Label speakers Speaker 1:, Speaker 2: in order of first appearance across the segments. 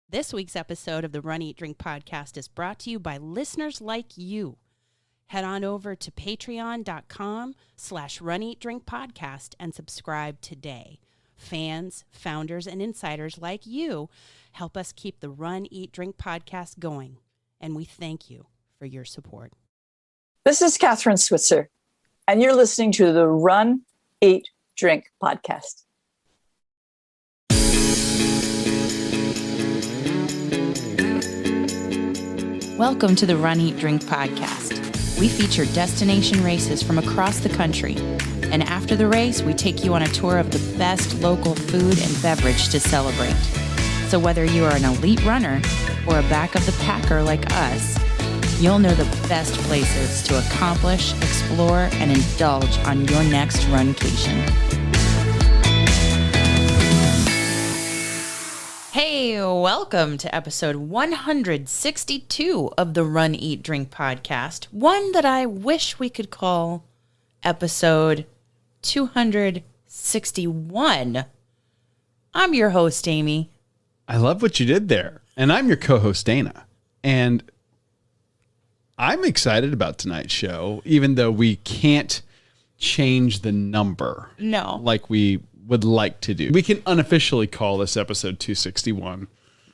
Speaker 1: This week's episode of the Run, Eat, Drink podcast is brought to you by listeners like you. Head on over to patreon.com/runeatdrinkpodcast and subscribe today. Fans, founders, and insiders like you help us keep the Run, Eat, Drink podcast going, and we thank you for your support.
Speaker 2: This is Kathrine Switzer, and you're listening to the Run, Eat, Drink podcast.
Speaker 1: Welcome to the Run, Eat, Drink podcast. We feature destination races from across the country. And after the race, we take you on a tour of the best local food and beverage to celebrate. So whether you are an elite runner or a back of the packer like us, you'll know the best places to accomplish, explore, and indulge on your next runcation. Hey, welcome to episode 162 of the Run, Eat, Drink podcast. One that I wish we could call episode 261. I'm your host, Amy.
Speaker 3: I love what you did there. And I'm your co-host, Dana. And I'm excited about tonight's show, even though we can't change the number.
Speaker 1: No.
Speaker 3: Like we would like to do. We can unofficially call this episode 261.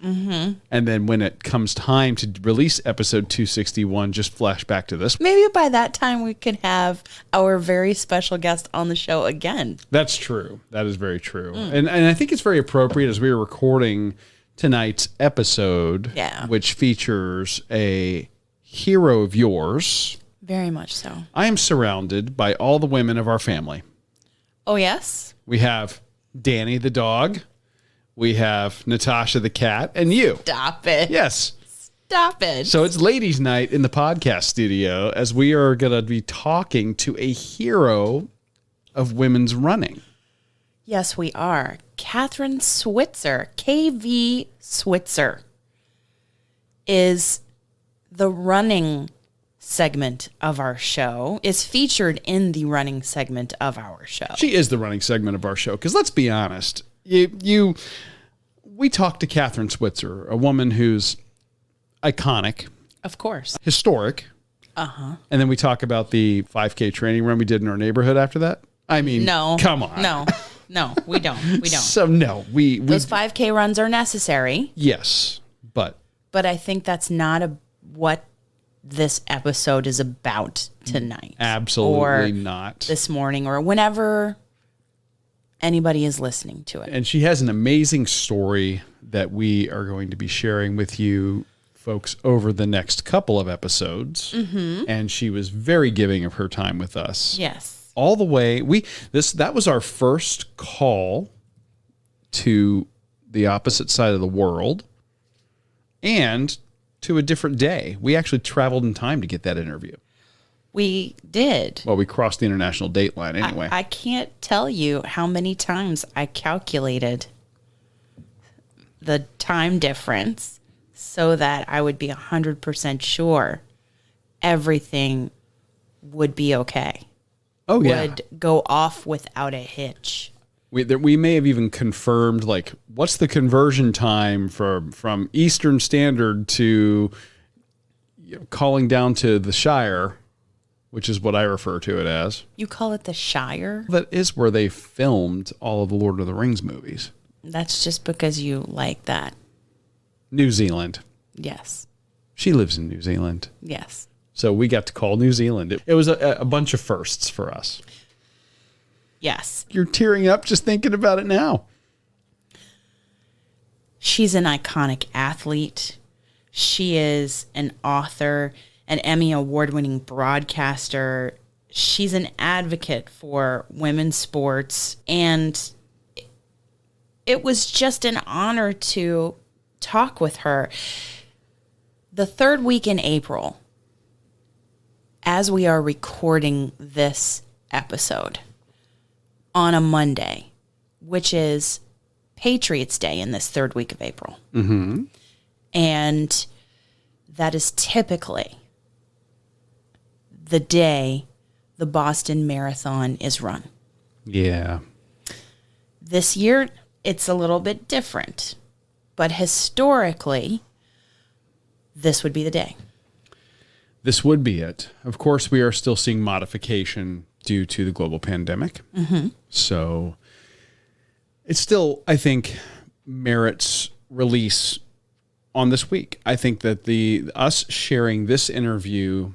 Speaker 3: Mm-hmm. And then when it comes time to release episode 261, just flash back to this.
Speaker 1: Maybe by that time we could have our very special guest on the show again.
Speaker 3: That's true. That is very true. And I think it's very appropriate as we are recording tonight's episode, which features a hero of yours.
Speaker 1: Very much so.
Speaker 3: I am surrounded by all the women of our family.
Speaker 1: Oh, yes?
Speaker 3: We have Danny the dog. We have Natasha the cat. And you.
Speaker 1: Stop it.
Speaker 3: Yes.
Speaker 1: Stop it.
Speaker 3: So it's ladies' night in the podcast studio as we are going to be talking to a hero of women's running.
Speaker 1: Yes, we are. Kathrine Switzer, KV Switzer, is the running segment of our show, is featured in the running segment of our show.
Speaker 3: She is the running segment of our show, because let's be honest, we talked to Kathrine Switzer, a woman who's iconic.
Speaker 1: Of course.
Speaker 3: Historic.
Speaker 1: Uh-huh.
Speaker 3: And then we talk about the 5K training run we did in our neighborhood after that. I mean,
Speaker 1: no,
Speaker 3: come on.
Speaker 1: No, we don't. We don't.
Speaker 3: So no,
Speaker 1: those 5K runs are necessary.
Speaker 3: Yes, but
Speaker 1: I think that's not what this episode is about tonight.
Speaker 3: Absolutely not.
Speaker 1: This morning or whenever anybody is listening to it.
Speaker 3: And she has an amazing story that we are going to be sharing with you folks over the next couple of episodes. Mm-hmm. And she was very giving of her time with us.
Speaker 1: Yes.
Speaker 3: All the way. That was our first call to the opposite side of the world and to a different day. We actually traveled in time to get that interview.
Speaker 1: We did.
Speaker 3: Well, we crossed the international date line anyway.
Speaker 1: I can't tell you how many times I calculated the time difference so that I would be 100% sure everything would be okay.
Speaker 3: Oh, yeah.
Speaker 1: Would go off without a hitch.
Speaker 3: We may have even confirmed, like, what's the conversion time from Eastern Standard to calling down to the Shire, which is what I refer to it as.
Speaker 1: You call it the Shire?
Speaker 3: That is where they filmed all of the Lord of the Rings movies.
Speaker 1: That's just because you like that.
Speaker 3: New Zealand.
Speaker 1: Yes.
Speaker 3: She lives in New Zealand.
Speaker 1: Yes.
Speaker 3: So we got to call New Zealand. It was a bunch of firsts for us.
Speaker 1: Yes.
Speaker 3: You're tearing up just thinking about it now.
Speaker 1: She's an iconic athlete. She is an author, an Emmy award-winning broadcaster. She's an advocate for women's sports. And it was just an honor to talk with her. The third week in April, as we are recording this episode, on a Monday, which is Patriots Day in this third week of April.
Speaker 3: Mm-hmm.
Speaker 1: And that is typically the day the Boston Marathon is run.
Speaker 3: Yeah.
Speaker 1: This year, it's a little bit different, But historically, this would be the day.
Speaker 3: This would be it. Of course, we are still seeing modification due to the global pandemic. Mm-hmm. So it still, I think, merits release on this week. I think that us sharing this interview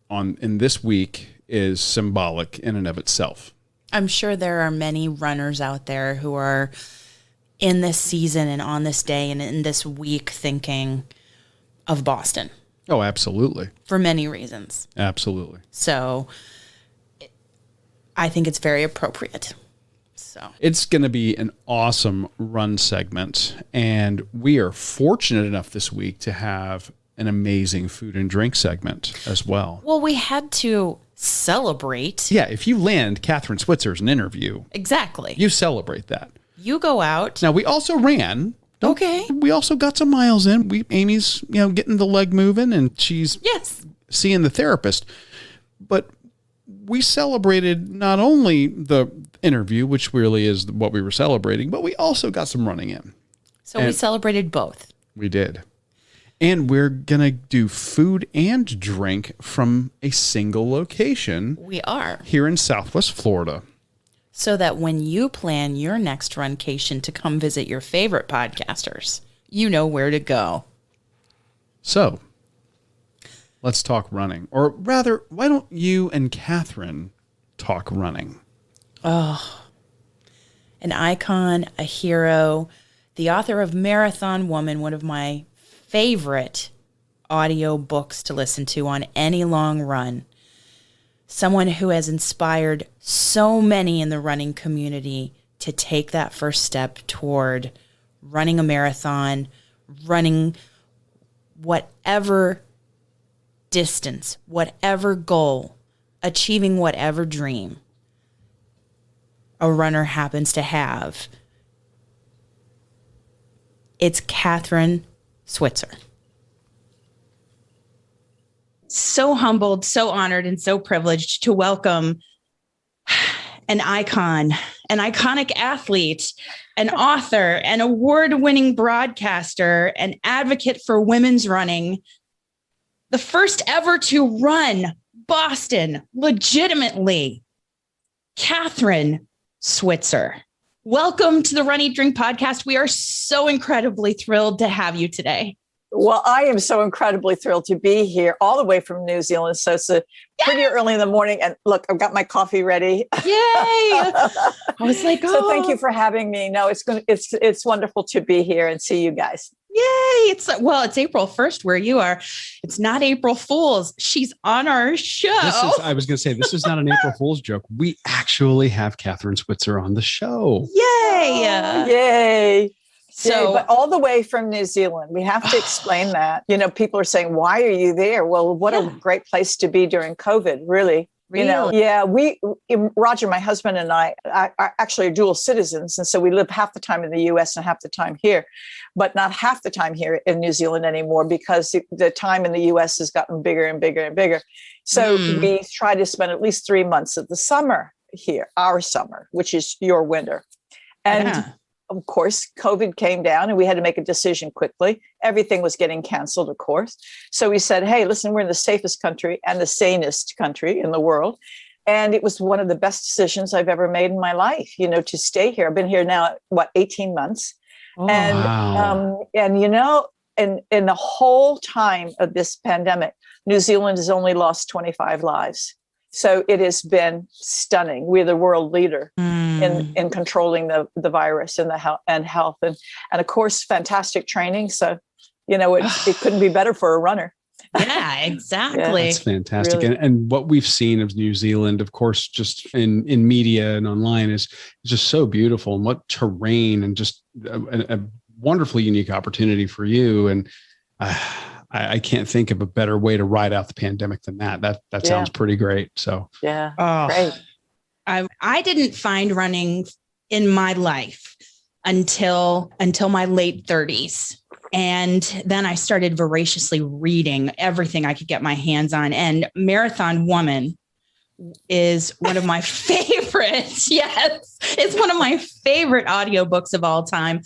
Speaker 3: in this week is symbolic in and of itself.
Speaker 1: I'm sure there are many runners out there who are in this season and on this day and in this week thinking of Boston.
Speaker 3: Oh, absolutely.
Speaker 1: For many reasons.
Speaker 3: Absolutely.
Speaker 1: So I think it's very appropriate. So
Speaker 3: it's going to be an awesome run segment. And we are fortunate enough this week to have an amazing food and drink segment as well.
Speaker 1: Well, we had to celebrate.
Speaker 3: Yeah, if you land Kathrine Switzer's an interview.
Speaker 1: Exactly.
Speaker 3: You celebrate that.
Speaker 1: You go out.
Speaker 3: Now, we also ran.
Speaker 1: Okay.
Speaker 3: We also got some miles in. Amy's, getting the leg moving and she's seeing the therapist. But we celebrated not only the interview, which really is what we were celebrating, but we also got some running in.
Speaker 1: So we celebrated both.
Speaker 3: We did. And we're going to do food and drink from a single location.
Speaker 1: We are.
Speaker 3: Here in Southwest Florida.
Speaker 1: So that when you plan your next runcation to come visit your favorite podcasters, you know where to go.
Speaker 3: So, let's talk running. Or rather, why don't you and Kathrine talk running?
Speaker 1: Oh, an icon, a hero, the author of Marathon Woman, one of my favorite audio books to listen to on any long run. Someone who has inspired so many in the running community to take that first step toward running a marathon, running whatever distance, whatever goal, achieving whatever dream a runner happens to have. It's Kathrine Switzer. So humbled, so honored, and so privileged to welcome an icon, an iconic athlete, an author, an award-winning broadcaster, an advocate for women's running, the first ever to run Boston legitimately, Kathrine Switzer. Welcome to the Run, Eat, Drink podcast. We are so incredibly thrilled to have you today.
Speaker 2: Well, I am so incredibly thrilled to be here all the way from New Zealand. So it's pretty early in the morning. And look, I've got my coffee ready.
Speaker 1: Yay. I was like,
Speaker 2: So thank you for having me. No, it's wonderful to be here and see you guys.
Speaker 1: Yay. It's April 1st where you are. It's not April Fool's. She's on our show.
Speaker 3: I was going to say, this is not an April Fool's joke. We actually have Kathrine Switzer on the show.
Speaker 1: Yay.
Speaker 2: Oh, yay.
Speaker 1: So,
Speaker 2: but all the way from New Zealand, we have to explain that. People are saying, why are you there? Well, what a great place to be during COVID, really. Roger, my husband and I are actually dual citizens. And so we live half the time in the US and half the time here, but not half the time here in New Zealand anymore because the time in the US has gotten bigger and bigger and bigger. So we try to spend at least 3 months of the summer here, our summer, which is your winter. And of course, COVID came down and we had to make a decision quickly. Everything was getting canceled, of course. So we said, hey, listen, we're in the safest country and the sanest country in the world. And it was one of the best decisions I've ever made in my life, to stay here. I've been here now, 18 months.
Speaker 3: Oh,
Speaker 2: and,
Speaker 3: wow.
Speaker 2: In the whole time of this pandemic, New Zealand has only lost 25 lives. So it has been stunning. We're the world leader in controlling the virus and health. And of course, fantastic training. So, it couldn't be better for a runner.
Speaker 1: Yeah, exactly.
Speaker 3: That's fantastic.
Speaker 2: Really.
Speaker 3: And what we've seen of New Zealand, of course, just in media and online is just so beautiful, and what terrain, and just a wonderfully unique opportunity for you. And I can't think of a better way to ride out the pandemic than that. That sounds pretty great. So
Speaker 2: great.
Speaker 1: I didn't find running in my life until my late 30s. And then I started voraciously reading everything I could get my hands on. And Marathon Woman is one of my favorite favorite. Yes. It's one of my favorite audiobooks of all time.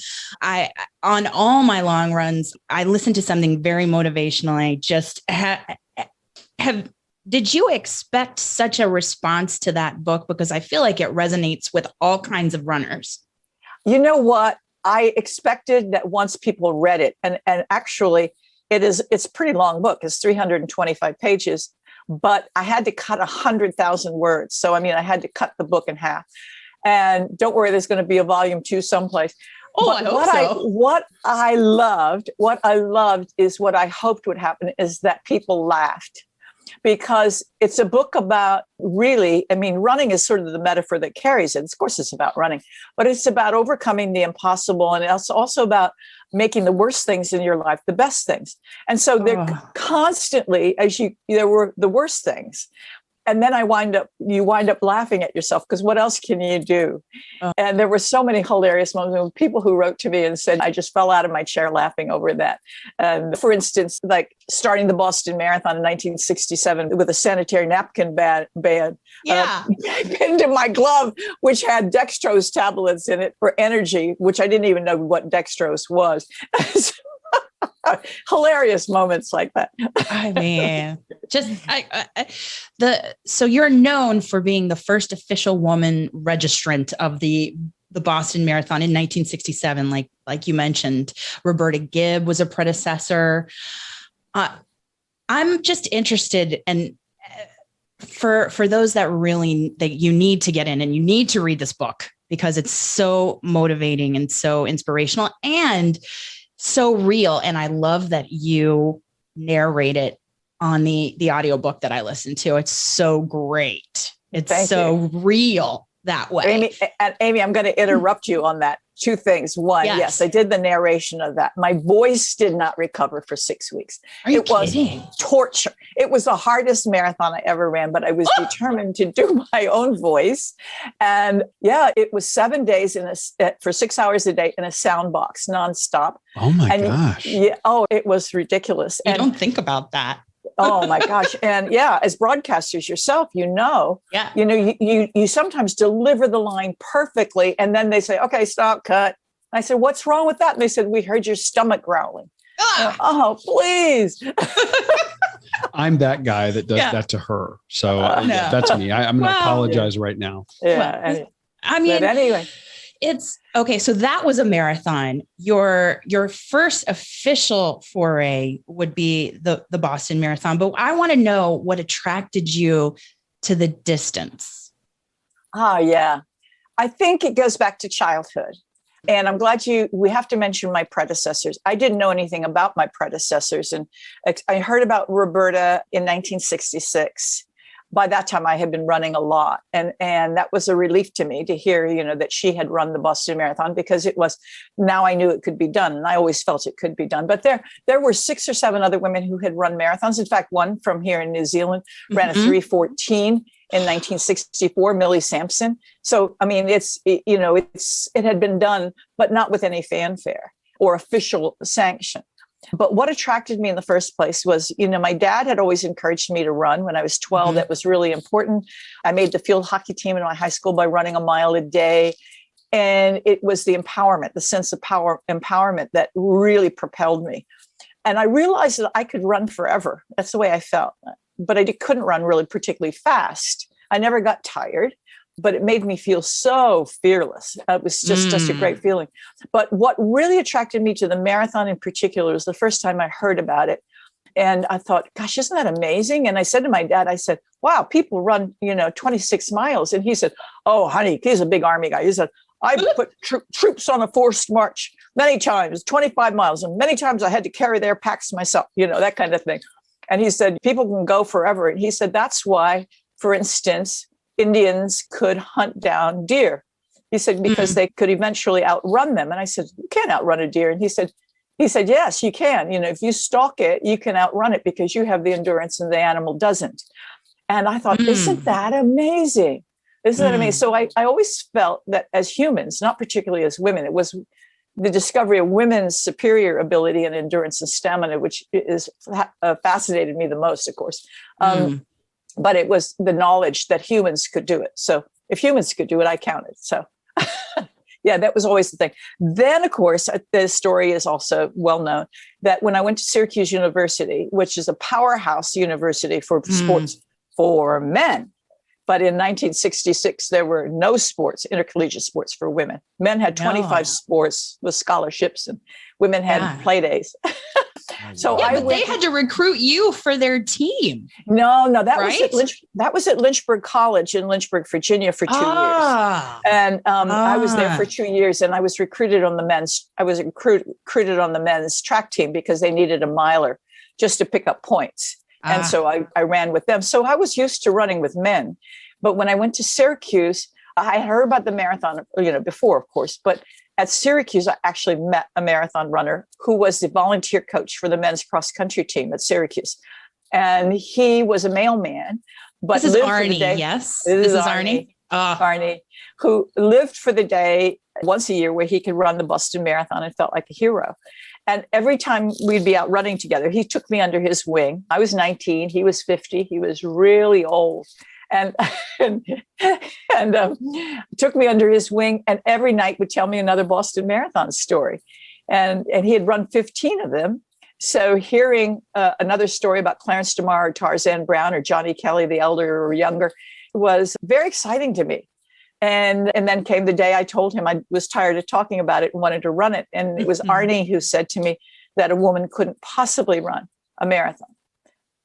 Speaker 1: On all my long runs, I listen to something very motivational. I just did you expect such a response to that book? Because I feel like it resonates with all kinds of runners.
Speaker 2: You know what? I expected that once people read it, and actually it's a pretty long book. It's 325 pages, but I had to cut 100,000 words. So, I mean, I had to cut the book in half. And don't worry, there's going to be a volume 2 someplace.
Speaker 1: Oh, I hope so.
Speaker 2: What I loved is what I hoped would happen is that people laughed. Because it's a book about really, I mean, running is sort of the metaphor that carries it. Of course, it's about running, but it's about overcoming the impossible. And it's also about making the worst things in your life the best things. And so they're constantly, there were the worst things. And then you wind up laughing at yourself because what else can you do? And there were so many hilarious moments with people who wrote to me and said, I just fell out of my chair laughing over that. And for instance, like starting the Boston Marathon in 1967 with a sanitary napkin band pinned in my glove, which had dextrose tablets in it for energy, which I didn't even know what dextrose was. Hilarious moments like that.
Speaker 1: I mean, so you're known for being the first official woman registrant of the Boston Marathon in 1967. Like you mentioned, Roberta Gibb was a predecessor. I'm just interested, and for those that you need to get in and you need to read this book because it's so motivating and so inspirational and so real. And I love that you narrate it on the audiobook that I listened to. It's so great. It's real that way.
Speaker 2: Amy, I'm going to interrupt you on that. 2 things. One, yes, I did the narration of that. My voice did not recover for 6 weeks.
Speaker 1: It was
Speaker 2: torture. It was the hardest marathon I ever ran, but I was determined to do my own voice. And it was 7 days for 6 hours a day in a sound box nonstop.
Speaker 3: Oh my gosh.
Speaker 2: It was ridiculous.
Speaker 1: You don't think about that.
Speaker 2: Oh my gosh. And as broadcasters yourself, you sometimes deliver the line perfectly. And then they say, okay, stop, cut. And I said, what's wrong with that? And they said, we heard your stomach growling. Oh, please.
Speaker 3: I'm that guy that does that to her. So that's me. I'm going to apologize right now.
Speaker 2: Yeah.
Speaker 1: But
Speaker 2: anyway.
Speaker 1: It's okay. So that was a marathon. Your first official foray would be the Boston Marathon. But I want to know what attracted you to the distance.
Speaker 2: I think it goes back to childhood. And I'm glad we have to mention my predecessors. I didn't know anything about my predecessors. And I heard about Roberta in 1966. By that time, I had been running a lot. And that was a relief to me to hear, that she had run the Boston Marathon because now I knew it could be done. And I always felt it could be done. But there were 6 or 7 other women who had run marathons. In fact, one from here in New Zealand ran a 3:14 in 1964, Millie Sampson. So, I mean, it had been done, but not with any fanfare or official sanction. But what attracted me in the first place was, my dad had always encouraged me to run when I was 12. That was really important. I made the field hockey team in my high school by running a mile a day. And it was the sense of empowerment that really propelled me. And I realized that I could run forever. That's the way I felt. But I couldn't run really particularly fast. I never got tired. But it made me feel so fearless. It was just such a great feeling. But what really attracted me to the marathon in particular was the first time I heard about it. And I thought, gosh, isn't that amazing? And I said to my dad, I said, wow, people run, 26 miles. And he said, oh, honey, he's a big Army guy. He said, I put troops on a forced march many times, 25 miles. And many times I had to carry their packs myself, that kind of thing. And he said, people can go forever. And he said, that's why, for instance, Indians could hunt down deer. He said, because they could eventually outrun them. And I said, you can't outrun a deer. And he said, yes, you can. If you stalk it, you can outrun it because you have the endurance and the animal doesn't. And I thought, isn't that amazing? Isn't that amazing? So I always felt that as humans, not particularly as women, it was the discovery of women's superior ability and endurance and stamina, which is fascinated me the most, of course. But it was the knowledge that humans could do it. So If humans could do it, I counted. So yeah, that was always the thing. Then, of course, the story is also well known that when I went to Syracuse University, which is a powerhouse university for sports for men, but in 1966, there were no sports, intercollegiate sports for women. Men had 25 sports with scholarships, and women had play days. So
Speaker 1: they had to recruit you for their team.
Speaker 2: No, that was at Lynchburg College in Lynchburg, Virginia, for 2 years, and I was there for 2 years, and I was recruited on the men's. I was recruited on the men's track team because they needed a miler just to pick up points, and so I ran with them. So I was used to running with men, but when I went to Syracuse, I heard about the marathon, before, of course, but at Syracuse, I actually met a marathon runner who was the volunteer coach for the men's cross country team at Syracuse. And he was a mailman, but
Speaker 1: this is
Speaker 2: lived
Speaker 1: Arnie,
Speaker 2: for the day.
Speaker 1: Yes. This is Arnie.
Speaker 2: Arnie, who lived for the day once a year where he could run the Boston Marathon and felt like a hero. And every time we'd be out running together, he took me under his wing. I was 19, he was 50, he was really old. And took me under his wing, and every night would tell me another Boston Marathon story. And he had run 15 of them. So hearing another story about Clarence DeMar or Tarzan Brown or Johnny Kelly, the elder or younger, was very exciting to me. And then came the day I told him I was tired of talking about it and wanted to run it. And it was Arnie who said to me that a woman couldn't possibly run a marathon.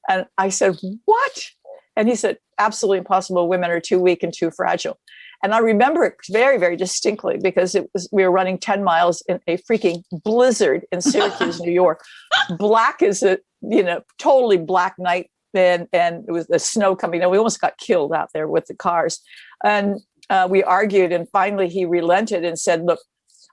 Speaker 2: And I said, what? And he said, absolutely impossible. Women are too weak and too fragile. And I remember it very, very distinctly because we were running 10 miles in a freaking blizzard in Syracuse, New York. Black as a, totally black night. And it was the snow coming down. We almost got killed out there with the cars. And we argued. And finally he relented and said, look,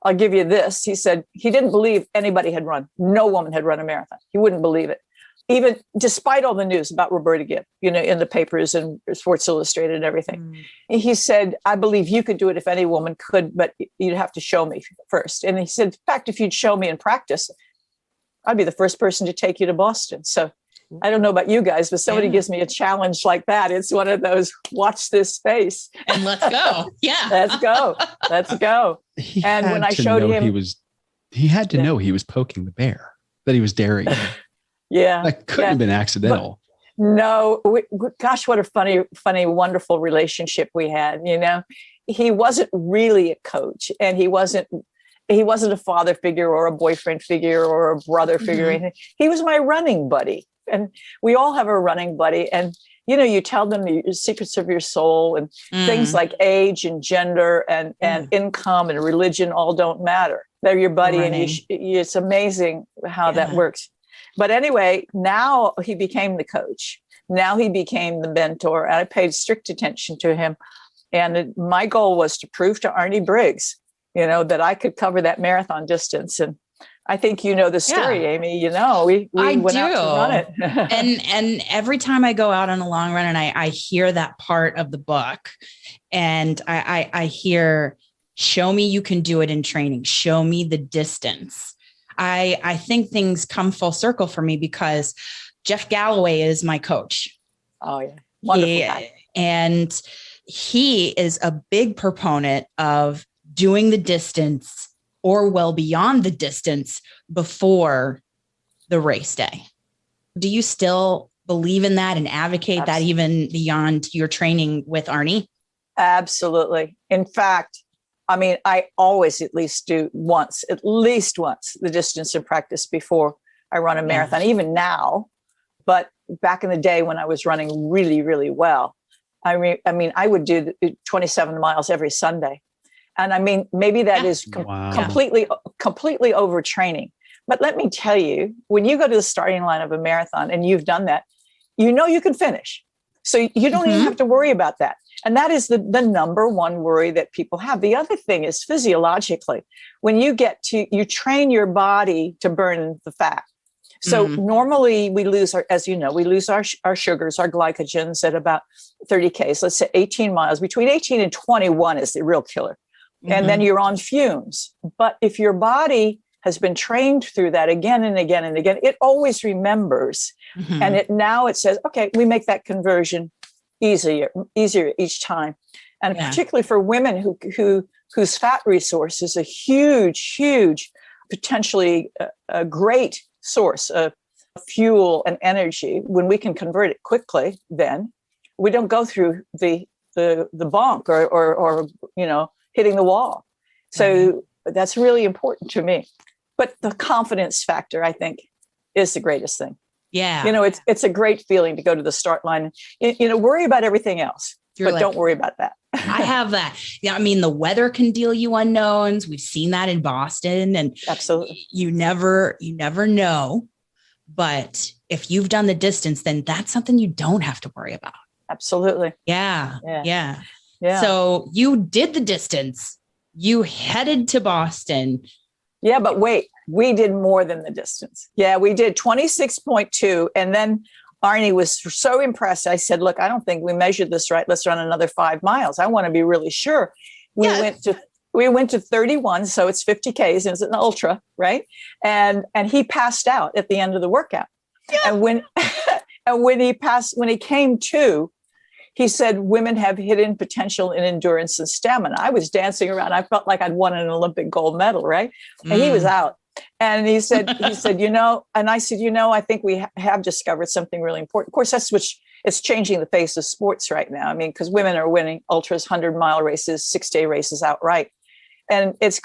Speaker 2: I'll give you this. He said he didn't believe anybody had run. No woman had run a marathon. He wouldn't believe it. Even despite all the news about Roberta Gibb, in the papers and Sports Illustrated and everything. He said, I believe you could do it if any woman could, but you'd have to show me first. And he said, in fact, if you'd show me in practice, I'd be the first person to take you to Boston. So I don't know about you guys, but somebody gives me a challenge like that. It's one of those, watch this space.
Speaker 1: And let's go. Yeah.
Speaker 2: Let's go. Let's go. And when I showed him.
Speaker 3: He had to know he was poking the bear, that he was daring him.
Speaker 2: Yeah.
Speaker 3: That couldn't have been accidental.
Speaker 2: But no, gosh, what a funny, wonderful relationship we had. He wasn't really a coach, and he wasn't a father figure or a boyfriend figure or a brother figure. Or anything. He was my running buddy. And we all have a running buddy. And, you tell them the secrets of your soul, and things like age and gender and income and religion all don't matter. They're your buddy. Running. And it's amazing how that works. But anyway, now he became the coach. Now he became the mentor, and I paid strict attention to him. And my goal was to prove to Arnie Briggs, that I could cover that marathon distance. And I think the story, Amy. We went out to run it.
Speaker 1: and every time I go out on a long run, and I hear that part of the book, and I hear, show me you can do it in training. Show me the distance. I think things come full circle for me because Jeff Galloway is my coach.
Speaker 2: Oh, yeah. Wonderful guy.
Speaker 1: And he is a big proponent of doing the distance or well beyond the distance before the race day. Do you still believe in that and advocate that even beyond your training with Arnie?
Speaker 2: Absolutely. In fact, I always at least once the distance in practice before I run a marathon, even now. But back in the day when I was running really, really well, I would do 27 miles every Sunday. And maybe that is completely overtraining. But let me tell you, when you go to the starting line of a marathon and you've done that, you can finish. So you don't even have to worry about that. And that is the number one worry that people have. The other thing is physiologically, when you train your body to burn the fat. So normally we lose our sugars, our glycogens at about 30 Ks, let's say 18 miles. Between 18 and 21 is the real killer. And then you're on fumes. But if your body has been trained through that again and again and again, it always remembers. And now it says, okay, we make that conversion easier each time. And particularly for women whose fat resource is a huge, potentially a great source of fuel and energy. When we can convert it quickly, then we don't go through the bonk or hitting the wall. So that's really important to me. But the confidence factor, I think, is the greatest thing.
Speaker 1: Yeah.
Speaker 2: It's a great feeling to go to the start line. Worry about everything else, but don't worry about that.
Speaker 1: I have that. Yeah. I mean, the weather can deal you unknowns. We've seen that in Boston, and
Speaker 2: absolutely,
Speaker 1: you never know. But if you've done the distance, then that's something you don't have to worry about.
Speaker 2: Absolutely.
Speaker 1: Yeah. So you did the distance. You headed to Boston.
Speaker 2: Yeah, but wait, we did more than the distance. Yeah, we did 26.2. And then Arnie was so impressed. I said, look, I don't think we measured this right. Let's run another 5 miles. I want to be really sure. We went to 31. So it's 50 Ks and it's an ultra, right? And he passed out at the end of the workout. Yeah. And when he came to, he said, women have hidden potential in endurance and stamina. I was dancing around. I felt like I'd won an Olympic gold medal, right? And he was out. And he said, and I said, I think we have discovered something really important. Of course, it's changing the face of sports right now. I mean, because women are winning ultras, 100-mile races, 6-day races outright. And it's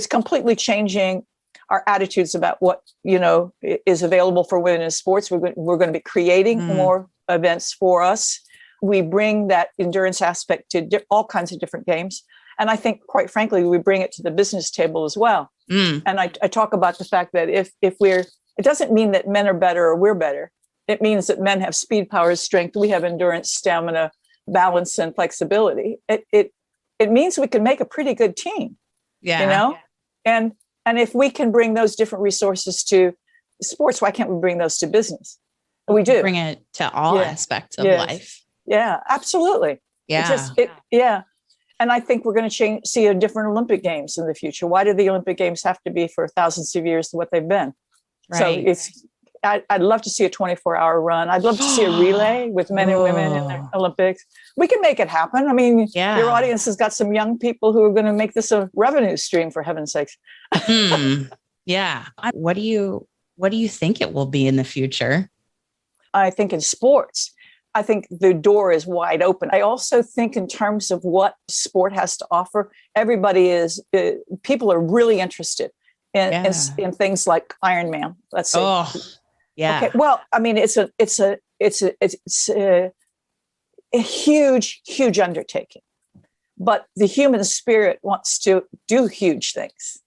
Speaker 2: completely changing our attitudes about what, is available for women in sports. We're going to be creating more events for us. We bring that endurance aspect to all kinds of different games. And I think, quite frankly, we bring it to the business table as well. And I talk about the fact that if it doesn't mean that men are better or we're better. It means that men have speed, power, strength. We have endurance, stamina, balance, and flexibility. It means we can make a pretty good team. Yeah. And if we can bring those different resources to sports, why can't we bring those to business? We do.
Speaker 1: Bring it to all aspects of life.
Speaker 2: Yeah, absolutely.
Speaker 1: Yeah.
Speaker 2: And I think we're going to see a different Olympic Games in the future. Why do the Olympic Games have to be for thousands of years to what they've been? Right. So I'd love to see a 24-hour run. I'd love to see a relay with men and women in the Olympics. We can make it happen. I mean, your audience has got some young people who are going to make this a revenue stream, for heaven's sakes.
Speaker 1: Yeah. What do you think it will be in the future?
Speaker 2: I think in sports, I think the door is wide open. I also think in terms of what sport has to offer, people are really interested in things like Ironman. Let's say.
Speaker 1: Oh, yeah.
Speaker 2: Okay. Well, I mean, it's a huge undertaking, but the human spirit wants to do huge things.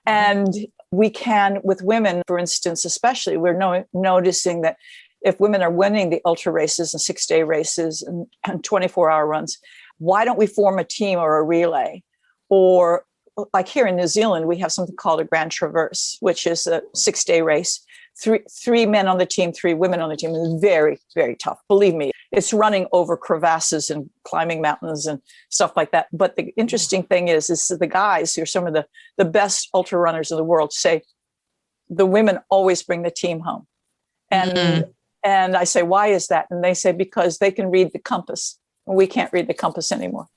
Speaker 2: And we can, with women, for instance, especially, we're noticing that if women are winning the ultra races and 6-day races and 24-hour runs, why don't we form a team or a relay? Or like here in New Zealand, we have something called a Grand Traverse, which is a 6-day race. Three men on the team, 3 women on the team. It's very, very tough. Believe me, it's running over crevasses and climbing mountains and stuff like that. But the interesting thing is the guys who are some of the best ultra runners in the world say the women always bring the team home. And I say, why is that? And they say, because they can read the compass. And we can't read the compass anymore.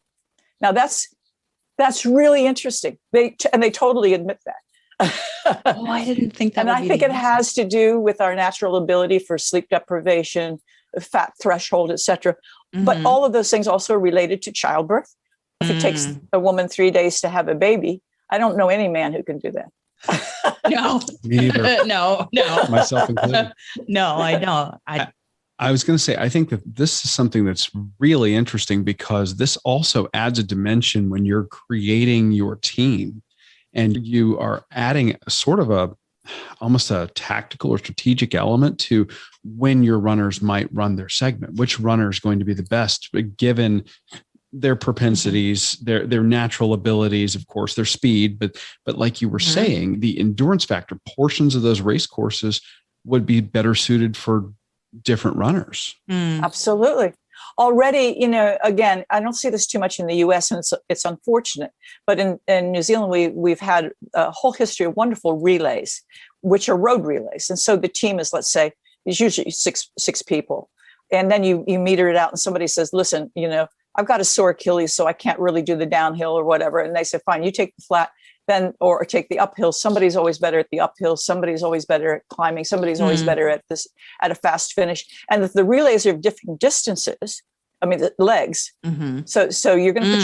Speaker 2: Now that's really interesting. They totally admit that.
Speaker 1: Oh, I didn't think that.
Speaker 2: And I think it has to do with our natural ability for sleep deprivation, fat threshold, etc. But all of those things also are related to childbirth. If it takes a woman 3 days to have a baby, I don't know any man who can do that.
Speaker 1: No,
Speaker 3: me neither.
Speaker 1: No,
Speaker 3: myself included.
Speaker 1: No, I don't.
Speaker 3: I was going to say, I think that this is something that's really interesting because this also adds a dimension when you're creating your team and you are adding sort of almost a tactical or strategic element to when your runners might run their segment, which runner is going to be the best, given their propensities, their natural abilities, of course, their speed, but like you were saying, the endurance factor portions of those race courses would be better suited for different runners.
Speaker 2: Absolutely. Already, again, I don't see this too much in the US, and it's unfortunate, but in New Zealand, we've had a whole history of wonderful relays, which are road relays. And so the team is, let's say, is usually six people. And then you meter it out and somebody says, listen, I've got a sore Achilles, so I can't really do the downhill or whatever. And they said, fine, you take the flat, then, or take the uphill. Somebody's always better at the uphill. Somebody's always better at climbing. Somebody's always better at this, at a fast finish. And the relays are of different distances. I mean, the legs. So you're going to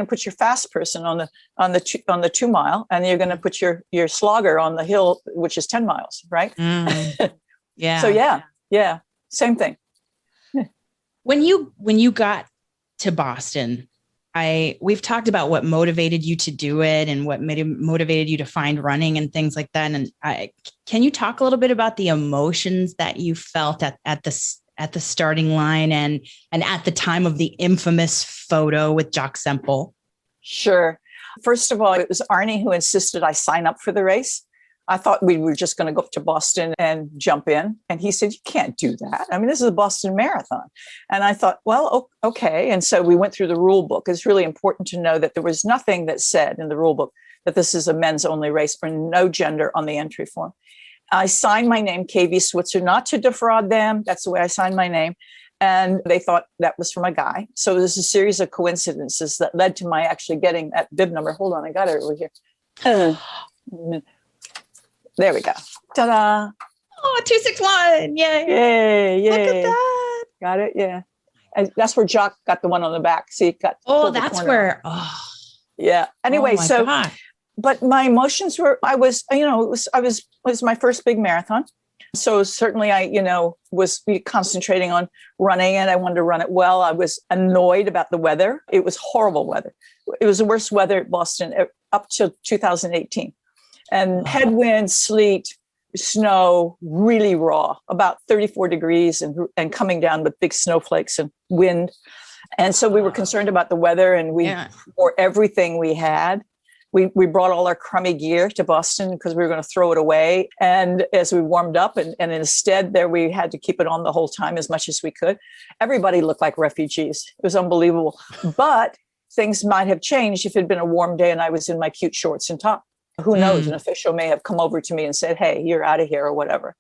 Speaker 2: put your fast person on the 2 mile, and you're going to put your slogger on the hill, which is 10 miles. Right.
Speaker 1: Yeah.
Speaker 2: So yeah. Same thing.
Speaker 1: When you got to Boston, we've talked about what motivated you to do it and what motivated you to find running and things like that. And can you talk a little bit about the emotions that you felt at the starting line and at the time of the infamous photo with Jock Semple?
Speaker 2: Sure. First of all, it was Arnie who insisted I sign up for the race. I thought we were just going to go up to Boston and jump in. And he said, you can't do that. I mean, this is a Boston Marathon. And I thought, well, okay. And so we went through the rule book. It's really important to know that there was nothing that said in the rule book that this is a men's only race, or no gender on the entry form. I signed my name, KV Switzer, not to defraud them. That's the way I signed my name. And they thought that was from a guy. So there's a series of coincidences that led to my actually getting that bib number. Hold on, I got it over here. There we go. Ta-da.
Speaker 1: Oh, 261. Yay.
Speaker 2: Yay.
Speaker 1: Look at that.
Speaker 2: Got it. Yeah. And that's where Jock got the one on the back. See, it got.
Speaker 1: Oh, that's where.
Speaker 2: Yeah. Anyway,
Speaker 1: God.
Speaker 2: But my emotions were, it was my first big marathon. So certainly I, was concentrating on running it. I wanted to run it well. I was annoyed about the weather. It was horrible weather. It was the worst weather at Boston up to 2018. And headwind, sleet, snow, really raw, about 34 degrees and coming down with big snowflakes and wind. And so we were concerned about the weather, and we wore everything we had. We brought all our crummy gear to Boston because we were going to throw it away. And as we warmed up and instead there, we had to keep it on the whole time as much as we could. Everybody looked like refugees. It was unbelievable. But things might have changed if it had been a warm day and I was in my cute shorts and top. Who knows? An official may have come over to me and said, hey, you're out of here or whatever.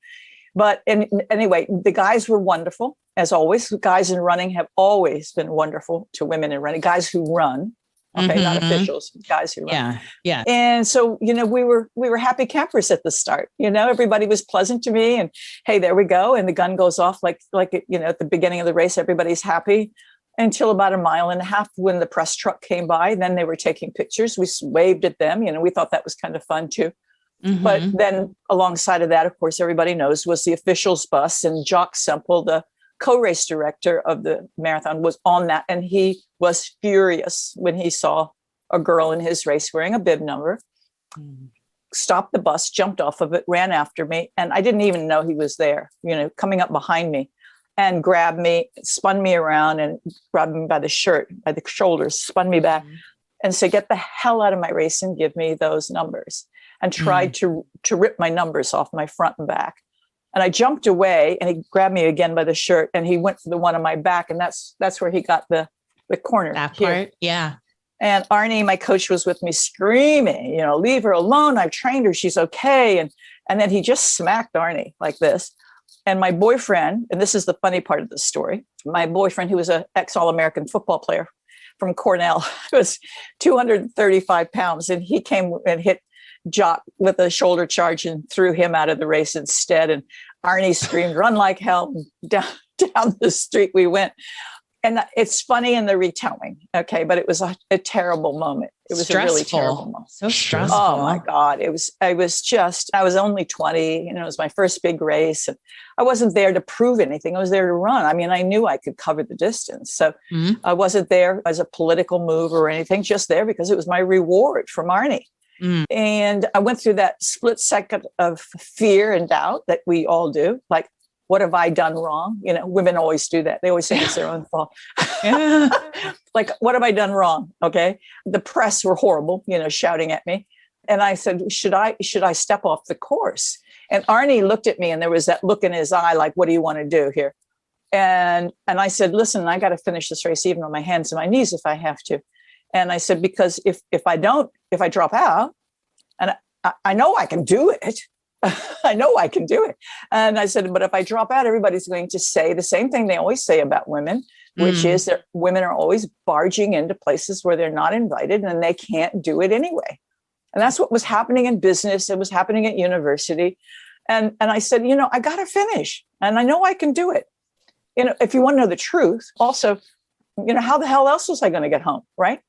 Speaker 2: But anyway, the guys were wonderful, as always. Guys in running have always been wonderful to women in running. Guys who run, okay, not officials, guys who run.
Speaker 1: Yeah.
Speaker 2: And so, we were happy campers at the start. Everybody was pleasant to me, and hey, there we go. And the gun goes off like at the beginning of the race, everybody's happy. Until about a mile and a half when the press truck came by. Then they were taking pictures. We waved at them. We thought that was kind of fun too. But then alongside of that, of course, everybody knows, was the officials bus, and Jock Semple, the co-race director of the marathon, was on that. And he was furious when he saw a girl in his race wearing a bib number, stopped the bus, jumped off of it, ran after me. And I didn't even know he was there, coming up behind me. And grabbed me, spun me around and grabbed me by the shirt, by the shoulders, spun me back and said, get the hell out of my race and give me those numbers. And tried to rip my numbers off my front and back. And I jumped away and he grabbed me again by the shirt and he went for the one on my back. And that's where he got the corner.
Speaker 1: That part, yeah.
Speaker 2: And Arnie, my coach, was with me screaming, leave her alone. I've trained her. She's okay. And then he just smacked Arnie like this. And my boyfriend, and this is the funny part of the story, my boyfriend, who was an ex-All-American football player from Cornell, was 235 pounds. And he came and hit Jock with a shoulder charge and threw him out of the race instead. And Arnie screamed, run like hell. Down the street we went. And it's funny in the retelling, okay, but it was a terrible moment. It was
Speaker 1: stressful.
Speaker 2: A really terrible moment.
Speaker 1: So stressful.
Speaker 2: Oh my God. I was only 20, it was my first big race. And I wasn't there to prove anything. I was there to run. I mean, I knew I could cover the distance. So I wasn't there as a political move or anything, just there because it was my reward from Arnie. And I went through that split second of fear and doubt that we all do. Like, what have I done wrong? Women always do that. They always say it's their own fault. Like, what have I done wrong? Okay. The press were horrible, shouting at me. And I said, should I step off the course? And Arnie looked at me and there was that look in his eye, like, what do you want to do here? And I said, listen, I got to finish this race, even on my hands and my knees if I have to. And I said, because if I drop out, and I know I can do it. I know I can do it. And I said, but if I drop out, everybody's going to say the same thing they always say about women. which is that women are always barging into places where they're not invited and they can't do it anyway. And that's what was happening in business. It was happening at university. And I said, I got to finish. And I know I can do it. If you want to know the truth, also, how the hell else was I going to get home? Right.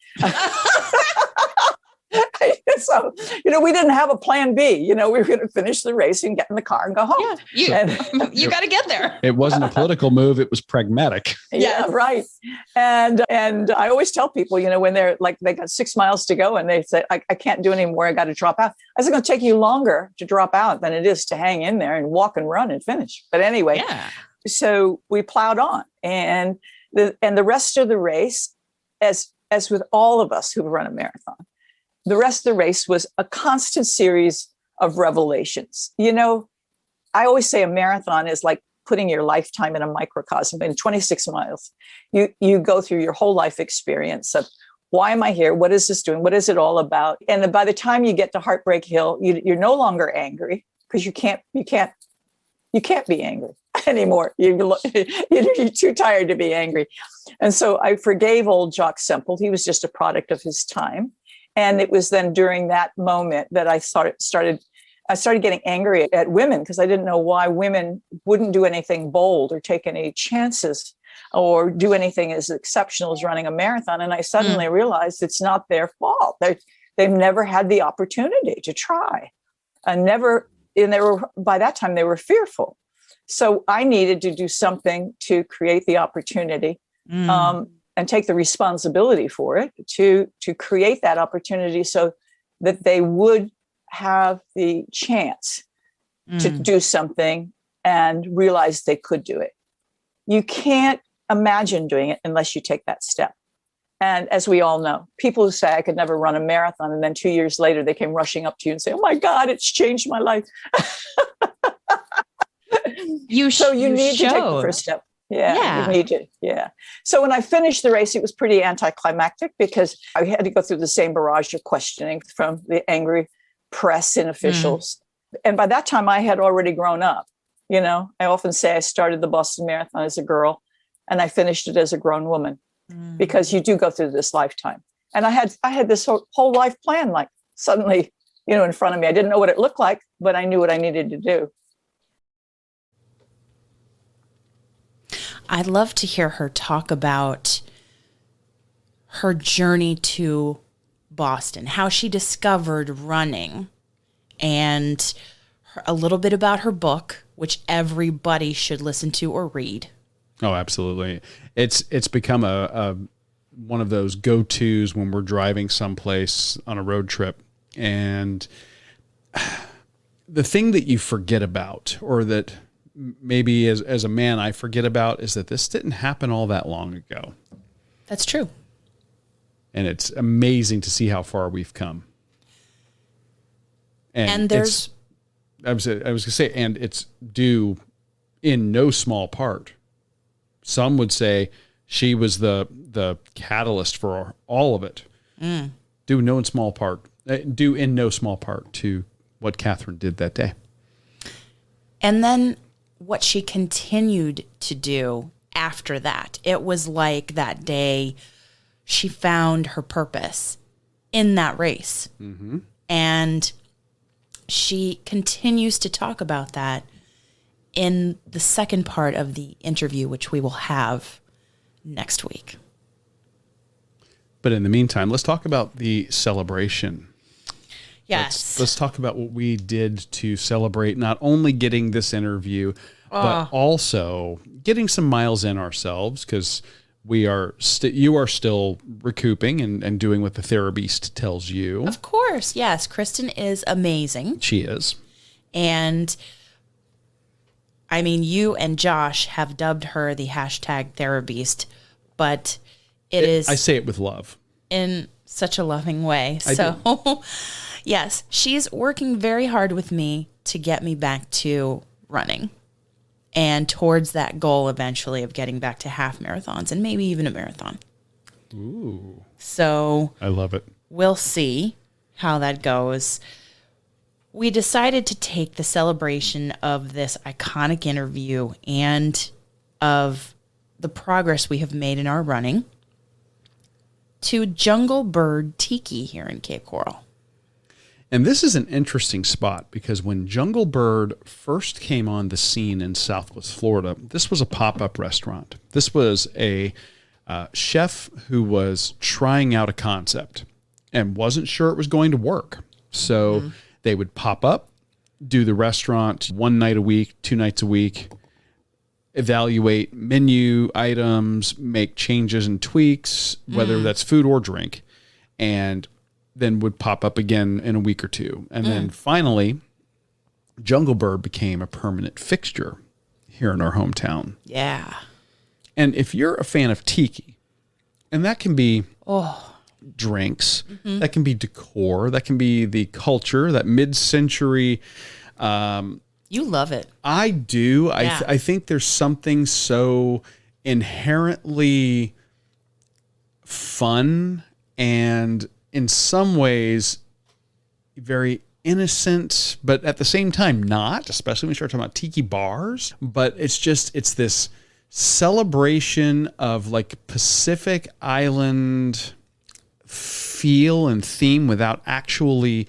Speaker 2: So, we didn't have a plan B. We were going to finish the race and get in the car and go home.
Speaker 1: Yeah, you got to get there.
Speaker 3: It wasn't a political move. It was pragmatic.
Speaker 2: Yeah, right. And I always tell people, when they're like, they got 6 miles to go and they say, I can't do anymore. I got to drop out. I said, it's going to take you longer to drop out than it is to hang in there and walk and run and finish. But anyway, so we plowed on, and the rest of the race, as with all of us who've run a marathon, the rest of the race was a constant series of revelations. I always say a marathon is like putting your lifetime in a microcosm. In 26 miles, you go through your whole life experience of, why am I here? What is this doing? What is it all about? And by the time you get to Heartbreak Hill, you're no longer angry, because you can't be angry anymore. You're too tired to be angry. And so I forgave old Jock Semple. He was just a product of his time. And it was then during that moment that I started getting angry at women, because I didn't know why women wouldn't do anything bold or take any chances or do anything as exceptional as running a marathon. And I suddenly realized it's not their fault. They've never had the opportunity to try, and by that time they were fearful. So I needed to do something to create the opportunity. And take the responsibility for it to create that opportunity so that they would have the chance to do something and realize they could do it. You can't imagine doing it unless you take that step. And as we all know, people who say, I could never run a marathon, and then 2 years later, they came rushing up to you and say, oh my God, it's changed my life. You need to take the first step. Yeah, you need to. Yeah. So when I finished the race, it was pretty anticlimactic, because I had to go through the same barrage of questioning from the angry press and officials. And by that time, I had already grown up. I often say I started the Boston Marathon as a girl, and I finished it as a grown woman, because you do go through this lifetime. And I had this whole life plan, like suddenly, in front of me. I didn't know what it looked like, but I knew what I needed to do.
Speaker 1: I'd love to hear her talk about her journey to Boston, how she discovered running, and a little bit about her book, which everybody should listen to or read.
Speaker 3: Oh, absolutely. It's become a one of those go-tos when we're driving someplace on a road trip. And the thing that you forget about, or that maybe as a man I forget about, is that this didn't happen all that long ago.
Speaker 1: That's true.
Speaker 3: And it's amazing to see how far we've come.
Speaker 1: And there's,
Speaker 3: I was going to say, and it's due in no small part. Some would say she was the catalyst for all of it. Due in no small part to what Kathrine did that day.
Speaker 1: And then what she continued to do after that. It was like that day she found her purpose in that race. Mm-hmm. And she continues to talk about that in the second part of the interview, which we will have next week.
Speaker 3: But in the meantime, let's talk about the celebration.
Speaker 1: Yes.
Speaker 3: Let's talk about what we did to celebrate not only getting this interview, but also getting some miles in ourselves, because you are still recouping and doing what the therapist tells you.
Speaker 1: Of course, yes. Kristen is amazing.
Speaker 3: She is.
Speaker 1: And I mean, you and Josh have dubbed her the #therapist, but it is...
Speaker 3: I say it with love.
Speaker 1: In such a loving way. Yes, she's working very hard with me to get me back to running and towards that goal eventually of getting back to half marathons and maybe even a marathon.
Speaker 3: Ooh.
Speaker 1: So
Speaker 3: I love it.
Speaker 1: We'll see how that goes. We decided to take the celebration of this iconic interview and of the progress we have made in our running to Jungle Bird Tiki here in Cape Coral.
Speaker 3: And this is an interesting spot because when Jungle Bird first came on the scene in Southwest Florida, this was a pop-up restaurant. This was a chef who was trying out a concept and wasn't sure it was going to work. So they would pop up, do the restaurant 1 night a week, 2 nights a week, evaluate menu items, make changes and tweaks, whether that's food or drink, and then would pop up again in a week or two. And then finally, Jungle Bird became a permanent fixture here in our hometown.
Speaker 1: Yeah.
Speaker 3: And if you're a fan of tiki, and that can be drinks, that can be decor, that can be the culture, that mid-century.
Speaker 1: You love it.
Speaker 3: I do.
Speaker 1: Yeah.
Speaker 3: I think there's something so inherently fun and in some ways very innocent, but at the same time not, especially when you start talking about tiki bars. But it's this celebration of like Pacific Island feel and theme without actually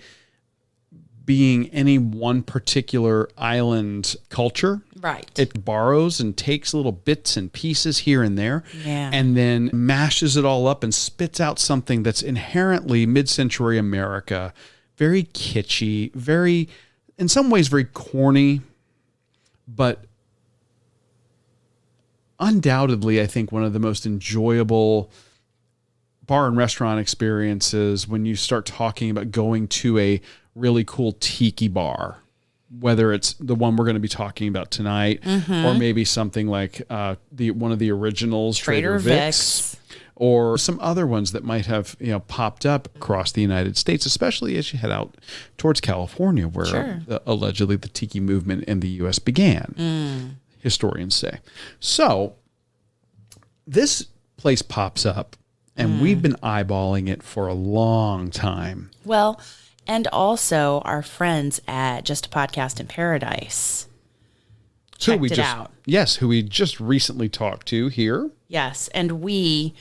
Speaker 3: being any one particular island culture.
Speaker 1: Right.
Speaker 3: It borrows and takes little bits and pieces here and there, and then mashes it all up and spits out something that's inherently mid-century America, very kitschy, very, in some ways, very corny, but undoubtedly, I think one of the most enjoyable bar and restaurant experiences when you start talking about going to a really cool tiki bar, whether it's the one we're going to be talking about tonight, or maybe something like one of the originals, Trader Vic's, or some other ones that might have popped up across the United States, especially as you head out towards California, where allegedly the tiki movement in the U.S. began. Historians say. So this place pops up, and we've been eyeballing it for a long time.
Speaker 1: Well, and also our friends at Just a Podcast in Paradise checked it out.
Speaker 3: Yes, who we just recently talked to here.
Speaker 1: Yes, and we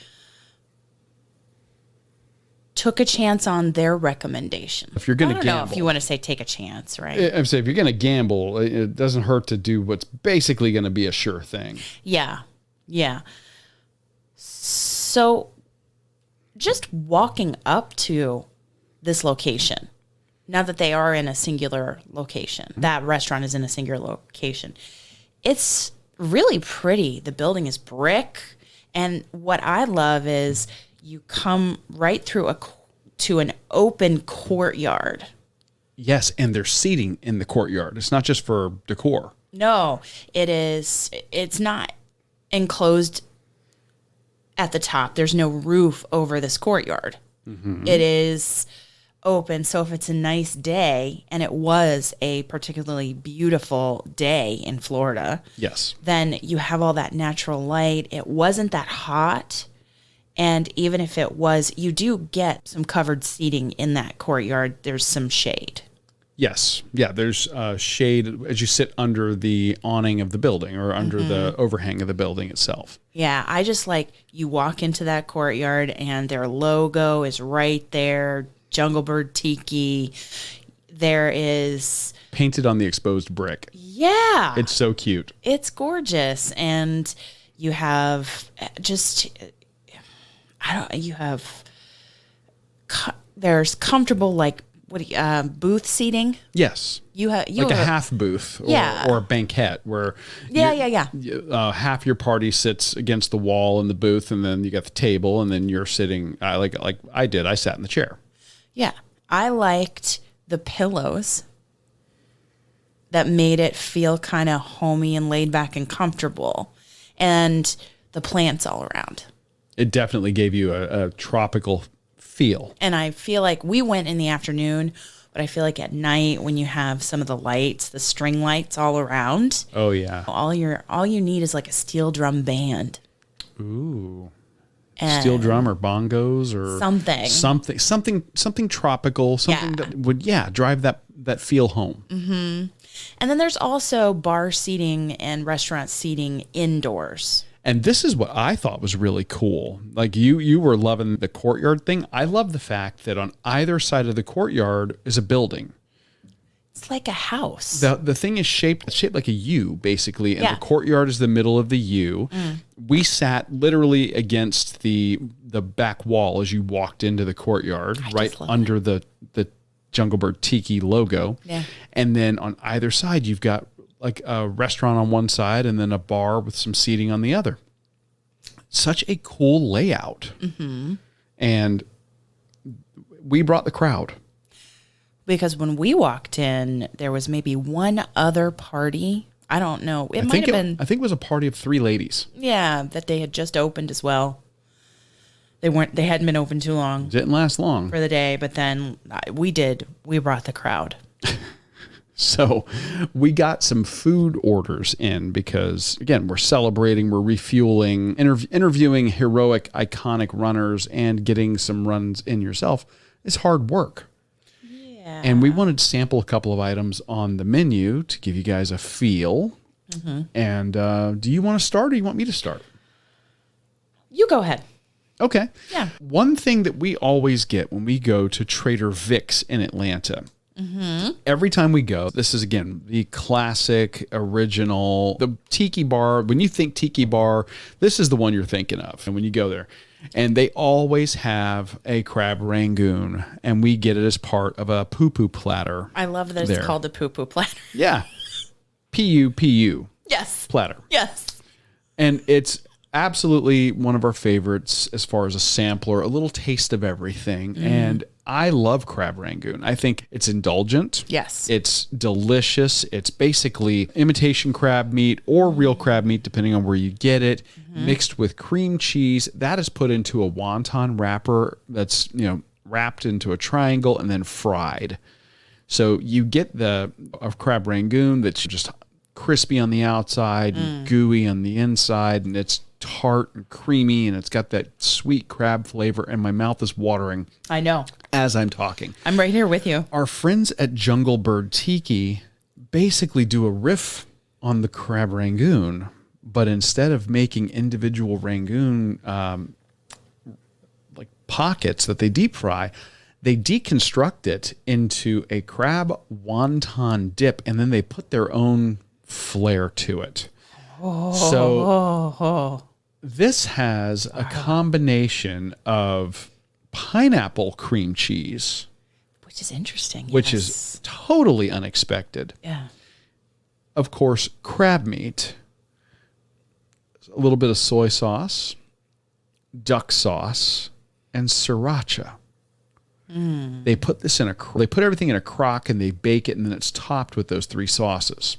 Speaker 1: took a chance on their recommendation.
Speaker 3: If you're going to gamble.
Speaker 1: I don't know if you want to say take a chance, right?
Speaker 3: I'm saying if you're going to gamble, it doesn't hurt to do what's basically going to be a sure thing.
Speaker 1: Yeah, yeah. So just walking up to this location, now that they are in a singular location, that restaurant is in a singular location, it's really pretty. The building is brick. And what I love is you come right through to an open courtyard.
Speaker 3: Yes, and there's seating in the courtyard. It's not just for decor.
Speaker 1: No, it's not enclosed at the top. There's no roof over this courtyard. It is open. So if it's a nice day, and it was a particularly beautiful day in Florida,
Speaker 3: yes,
Speaker 1: then you have all that natural light. It wasn't that hot. And even if it was, you do get some covered seating in that courtyard. There's some shade.
Speaker 3: Yes. Yeah, there's shade as you sit under the awning of the building or under the overhang of the building itself.
Speaker 1: Yeah, I just you walk into that courtyard and their logo is right there. Jungle Bird Tiki. There is
Speaker 3: painted on the exposed brick.
Speaker 1: Yeah.
Speaker 3: It's so cute.
Speaker 1: It's gorgeous. And you have there's comfortable booth seating.
Speaker 3: Yes.
Speaker 1: You have
Speaker 3: a half booth or a banquette where half your party sits against the wall in the booth, and then you got the table, and then you're sitting like I did. I sat in the chair.
Speaker 1: Yeah. I liked the pillows that made it feel kind of homey and laid back and comfortable, and the plants all around.
Speaker 3: It definitely gave you a tropical feel. And
Speaker 1: I feel like we went in the afternoon, but I feel like at night when you have some of the lights, the string lights all around.
Speaker 3: Oh yeah.
Speaker 1: All you need is a steel drum band.
Speaker 3: Ooh.
Speaker 1: And
Speaker 3: steel drum or bongos or something tropical, something that would drive that feel home.
Speaker 1: And then there's also bar seating and restaurant seating indoors.
Speaker 3: And this is what I thought was really cool. Like you were loving the courtyard thing. I love the fact that on either side of the courtyard is a building.
Speaker 1: It's like a house.
Speaker 3: The thing is shaped like a U, basically, and
Speaker 1: Yeah.
Speaker 3: the courtyard is the middle of the U. We sat literally against the back wall as you walked into the courtyard, right under the Junglebird Tiki logo.
Speaker 1: Yeah.
Speaker 3: And then on either side, you've got like a restaurant on one side and then a bar with some seating on the other. Such a cool layout. Mm-hmm. And we brought the crowd.
Speaker 1: Because when we walked in, there was maybe one other party. I don't know. It might have been.
Speaker 3: I think it was a party of 3 ladies.
Speaker 1: Yeah, that they had just opened as well. They hadn't been open too long
Speaker 3: Didn't last long.
Speaker 1: for the day, but then we brought the crowd.
Speaker 3: So we got some food orders in because, again, we're celebrating, we're refueling, interviewing heroic, iconic runners and getting some runs in yourself is hard work.
Speaker 1: Yeah.
Speaker 3: And we wanted to sample a couple of items on the menu to give you guys a feel. Mm-hmm. And do you want to start or do you want me to start?
Speaker 1: You go ahead.
Speaker 3: Okay.
Speaker 1: Yeah.
Speaker 3: One thing that we always get when we go to Trader Vic's in Atlanta, every time we go, this is, again, the classic, original, the tiki bar. When you think tiki bar, this is the one you're thinking of. And when you go there, and they always have a crab Rangoon, and we get it as part of a poo-poo platter.
Speaker 1: I love that it's called the poo-poo platter.
Speaker 3: Yeah. P-U-P-U.
Speaker 1: Yes.
Speaker 3: Platter.
Speaker 1: Yes.
Speaker 3: And it's absolutely one of our favorites as far as a sampler, a little taste of everything. And I love crab Rangoon. I think it's indulgent.
Speaker 1: Yes.
Speaker 3: It's delicious. It's basically imitation crab meat or real crab meat, depending on where you get it, mixed with cream cheese. That is put into a wonton wrapper that's, wrapped into a triangle and then fried. So you get a crab Rangoon that's just crispy on the outside and gooey on the inside, and it's tart and creamy, and it's got that sweet crab flavor, and my mouth is watering.
Speaker 1: I know.
Speaker 3: As I'm talking.
Speaker 1: I'm right here with you.
Speaker 3: Our friends at Junglebird Tiki basically do a riff on the crab Rangoon, but instead of making individual Rangoon like pockets that they deep fry, they deconstruct it into a crab wonton dip, and then they put their own flair to it. So this has a combination of pineapple cream cheese,
Speaker 1: which is interesting.
Speaker 3: which is totally unexpected.
Speaker 1: Yeah.
Speaker 3: Of course, crab meat, a little bit of soy sauce, duck sauce, and sriracha. They put this they put everything in a crock and they bake it, and then it's topped with those 3 sauces.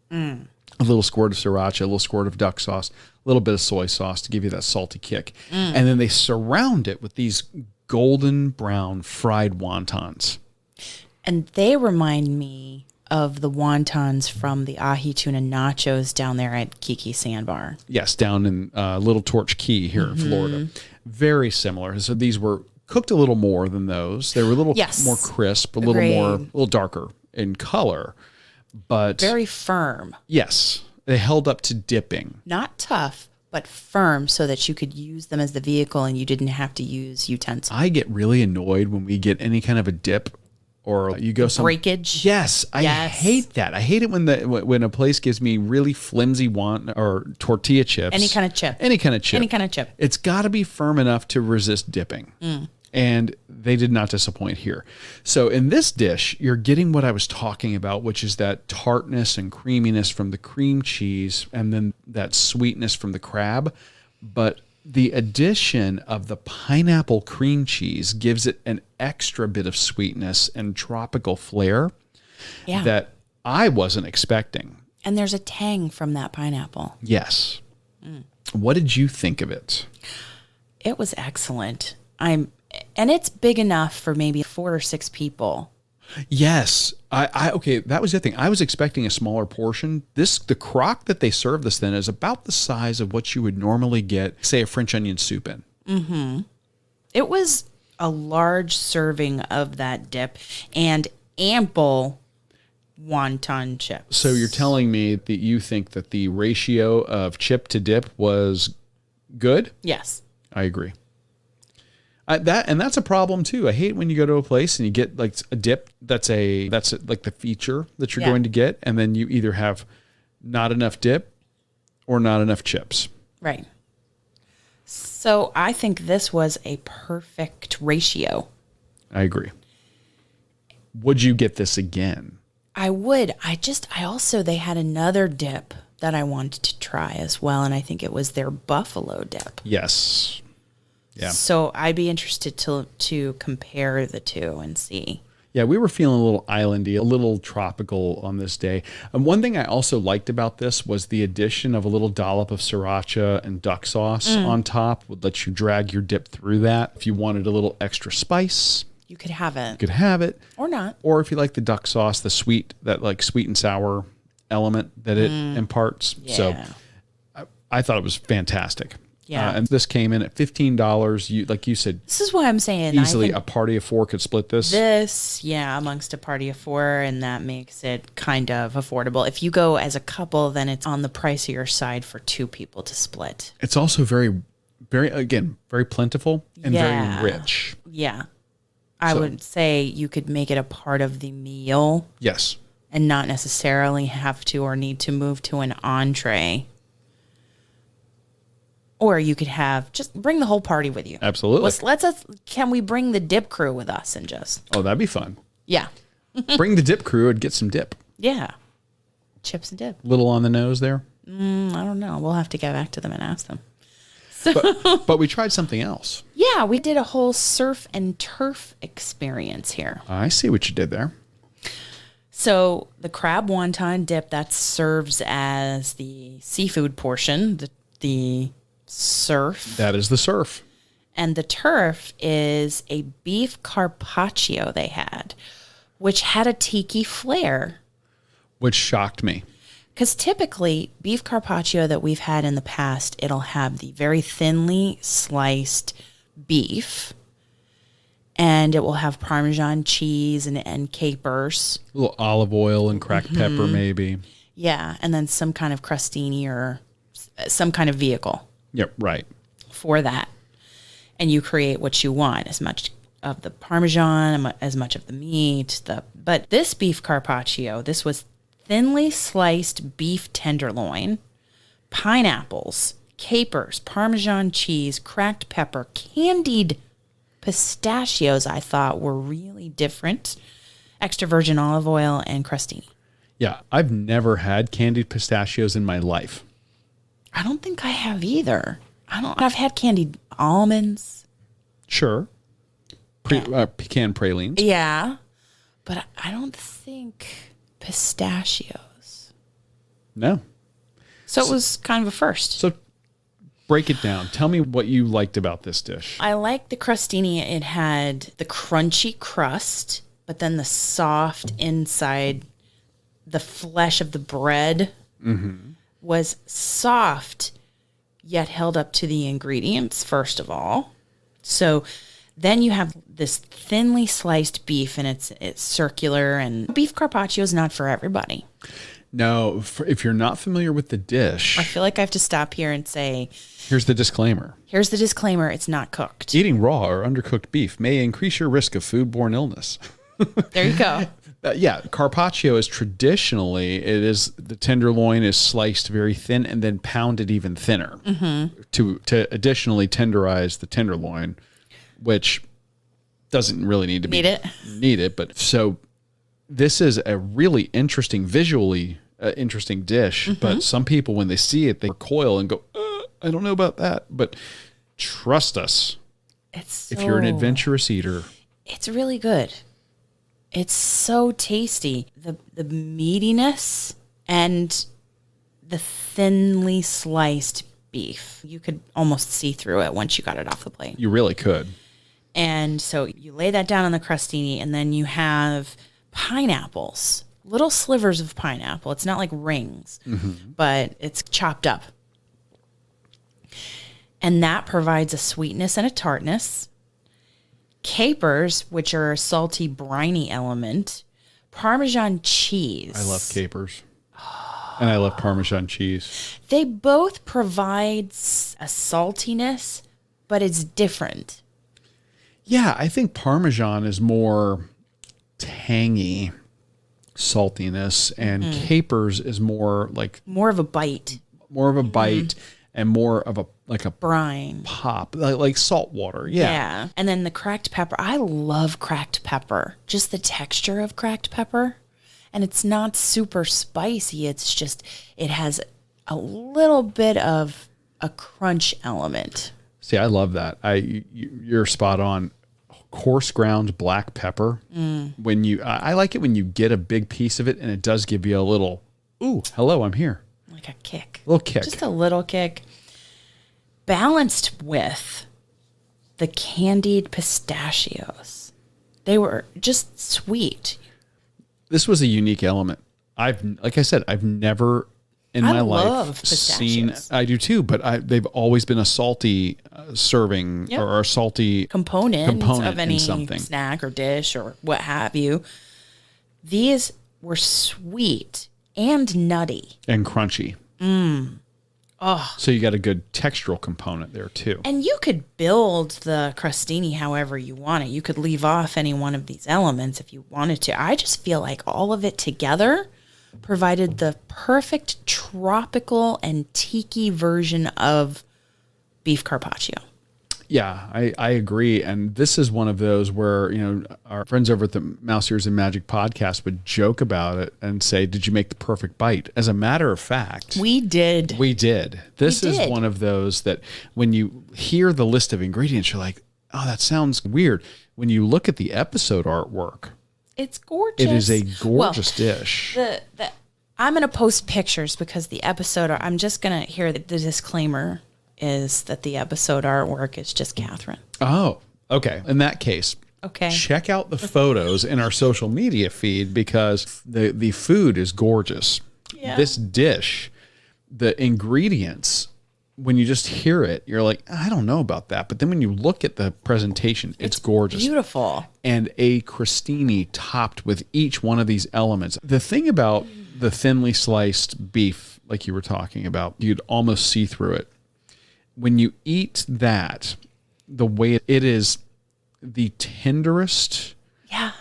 Speaker 3: A little squirt of sriracha, a little squirt of duck sauce, a little bit of soy sauce to give you that salty kick. And then they surround it with these golden brown fried wontons.
Speaker 1: And they remind me of the wontons from the ahi tuna nachos down there at Kiki Sandbar.
Speaker 3: Yes, down in Little Torch Key here in Florida. Very similar. So these were cooked a little more than those. They were a little more crisp, a little darker in color. But
Speaker 1: very firm.
Speaker 3: Yes, they held up to dipping.
Speaker 1: Not tough, but firm, so that you could use them as the vehicle and you didn't have to use utensils.
Speaker 3: I get really annoyed when we get any kind of a dip or you go some
Speaker 1: breakage.
Speaker 3: Yes, I hate that. I hate it when a place gives me really flimsy or tortilla chips.
Speaker 1: Any kind of chip.
Speaker 3: It's got to be firm enough to resist dipping. And they did not disappoint here. So in this dish, you're getting what I was talking about, which is that tartness and creaminess from the cream cheese and then that sweetness from the crab. But the addition of the pineapple cream cheese gives it an extra bit of sweetness and tropical flair that I wasn't expecting.
Speaker 1: And there's a tang from that pineapple.
Speaker 3: Yes. What did you think of it?
Speaker 1: It was excellent. And it's big enough for maybe 4 or 6 people.
Speaker 3: Yes. Okay, that was the thing. I was expecting a smaller portion. The crock that they serve this in is about the size of what you would normally get, say, a French onion soup in.
Speaker 1: It was a large serving of that dip and ample wonton chips.
Speaker 3: So you're telling me that you think that the ratio of chip to dip was good.
Speaker 1: Yes.
Speaker 3: I agree. That's a problem too. I hate when you go to a place and you get like a dip that's like the feature that you're going to get, and then you either have not enough dip or not enough chips.
Speaker 1: Right. So I think this was a perfect ratio.
Speaker 3: I agree. Would you get this again?
Speaker 1: I would. They had another dip that I wanted to try as well, and I think it was their buffalo dip.
Speaker 3: Yes. Yeah.
Speaker 1: So I'd be interested to compare the two and see.
Speaker 3: Yeah, we were feeling a little islandy, a little tropical on this day. And one thing I also liked about this was the addition of a little dollop of sriracha and duck sauce on top would let you drag your dip through that. If you wanted a little extra spice,
Speaker 1: You could have it.
Speaker 3: you could have it.
Speaker 1: Or not.
Speaker 3: Or if you like the duck sauce, the sweet, that like sweet and sour element that it imparts.
Speaker 1: Yeah.
Speaker 3: So I thought it was fantastic.
Speaker 1: Yeah.
Speaker 3: And this came in at $15. You, like you said,
Speaker 1: This is what I'm saying.
Speaker 3: easily
Speaker 1: I think
Speaker 3: a party of four could split this.
Speaker 1: amongst a party of four, and that makes it kind of affordable. If you go as a couple, then it's on the pricier side for two people to split.
Speaker 3: It's also very, very plentiful and
Speaker 1: Yeah.
Speaker 3: very rich.
Speaker 1: Yeah. I would say you could make it a part of the meal
Speaker 3: Yes.
Speaker 1: and not necessarily have to or need to move to an entree. Or you could just bring the whole party with you.
Speaker 3: Absolutely.
Speaker 1: Can we bring the dip crew with us and just,
Speaker 3: Oh, that'd be fun.
Speaker 1: yeah.
Speaker 3: Bring the dip crew and get some dip.
Speaker 1: Yeah. Chips and dip.
Speaker 3: Little on the nose there.
Speaker 1: I don't know. We'll have to get back to them and ask them.
Speaker 3: But we tried something else.
Speaker 1: Yeah, we did a whole surf and turf experience here.
Speaker 3: I see what you did there.
Speaker 1: So the crab wonton dip, that serves as the seafood portion, the surf.
Speaker 3: That is the surf.
Speaker 1: And the turf is a beef carpaccio they had, which had a tiki flair.
Speaker 3: Which shocked me.
Speaker 1: Because typically, beef carpaccio that we've had in the past, it'll have the very thinly sliced beef, and it will have Parmesan cheese and capers.
Speaker 3: A little olive oil and cracked pepper, maybe.
Speaker 1: Yeah, and then some kind of crostini or some kind of vehicle
Speaker 3: Yep, right.
Speaker 1: for that. And you create what you want, as much of the Parmesan, as much of the meat. But this beef carpaccio, this was thinly sliced beef tenderloin, pineapples, capers, Parmesan cheese, cracked pepper, candied pistachios. I thought were really different. Extra virgin olive oil and crostini.
Speaker 3: Yeah, I've never had candied pistachios in my life.
Speaker 1: I don't think I have either. I've had candied almonds.
Speaker 3: Sure. Pecan pralines.
Speaker 1: Yeah, but I don't think pistachios.
Speaker 3: No.
Speaker 1: So it was kind of a first.
Speaker 3: So break it down. Tell me what you liked about this dish.
Speaker 1: I like the crostini. It had the crunchy crust, but then the soft inside, the flesh of the bread was soft, yet held up to the ingredients, first of all. So then you have this thinly sliced beef, and it's circular, and beef carpaccio is not for everybody.
Speaker 3: No, if you're not familiar with the dish,
Speaker 1: I feel like I have to stop here and say,
Speaker 3: here's the disclaimer.
Speaker 1: here's the disclaimer, it's not cooked.
Speaker 3: Eating raw or undercooked beef may increase your risk of foodborne illness.
Speaker 1: There you go.
Speaker 3: Yeah, carpaccio is traditionally, the tenderloin is sliced very thin and then pounded even thinner to additionally tenderize the tenderloin, which doesn't really need to
Speaker 1: Need it.
Speaker 3: Need it, but so this is a really visually interesting dish. But some people, when they see it, they recoil and go, "I don't know about that." But trust us, if you're an adventurous eater,
Speaker 1: it's really good. It's so tasty. The meatiness and the thinly sliced beef. You could almost see through it once you got it off the plate.
Speaker 3: you really could.
Speaker 1: And so you lay that down on the crostini, and then you have pineapples, little slivers of pineapple. It's not like rings, but it's chopped up. And that provides a sweetness and a tartness. Capers, which are a salty, briny element. Parmesan cheese.
Speaker 3: I love capers. And I love Parmesan cheese.
Speaker 1: They both provide a saltiness, but it's different.
Speaker 3: Yeah, I think Parmesan is more tangy saltiness, and Capers is more like
Speaker 1: More of a bite.
Speaker 3: And more of a like a
Speaker 1: Brine.
Speaker 3: pop, like salt water. Yeah.
Speaker 1: And then the cracked pepper. I love cracked pepper. Just the texture of cracked pepper. And it's not super spicy. It's just, it has a little bit of a crunch element.
Speaker 3: See, I love that. You're spot on. Coarse ground black pepper. When I like it when you get a big piece of it and it does give you a little, ooh, hello, I'm here.
Speaker 1: Like a kick.
Speaker 3: Little kick.
Speaker 1: Just a little kick. Balanced with the candied pistachios. They were just sweet.
Speaker 3: This was a unique element. Like I said, I've never in my
Speaker 1: love
Speaker 3: life
Speaker 1: pistachios.
Speaker 3: seen. I do too, but they've always been a salty serving or a salty
Speaker 1: component of any
Speaker 3: in something.
Speaker 1: snack or dish or what have you. These were sweet and nutty
Speaker 3: and crunchy. Oh, so you got a good textural component there too.
Speaker 1: And you could build the crostini however you want it. You could leave off any one of these elements if you wanted to. I just feel like all of it together provided the perfect tropical and tiki version of beef carpaccio.
Speaker 3: Yeah, I agree. And this is one of those where, our friends over at the Mouse Ears and Magic podcast would joke about it and say, did you make the perfect bite? As a matter of fact,
Speaker 1: we did.
Speaker 3: This is one of those that when you hear the list of ingredients, you're like, oh, that sounds weird. When you look at the episode artwork,
Speaker 1: it's gorgeous.
Speaker 3: It is a gorgeous dish.
Speaker 1: I'm going to post pictures because the episode, I'm just going to hear the disclaimer is that the episode artwork is just Kathrine.
Speaker 3: Oh, okay. In that case, check out the photos in our social media feed because the food is gorgeous. Yeah. This dish, the ingredients, when you just hear it, you're like, I don't know about that. But then when you look at the presentation, it's gorgeous.
Speaker 1: Beautiful.
Speaker 3: And a crostini topped with each one of these elements. The thing about the thinly sliced beef, like you were talking about, you'd almost see through it. When you eat that, the way it is the tenderest,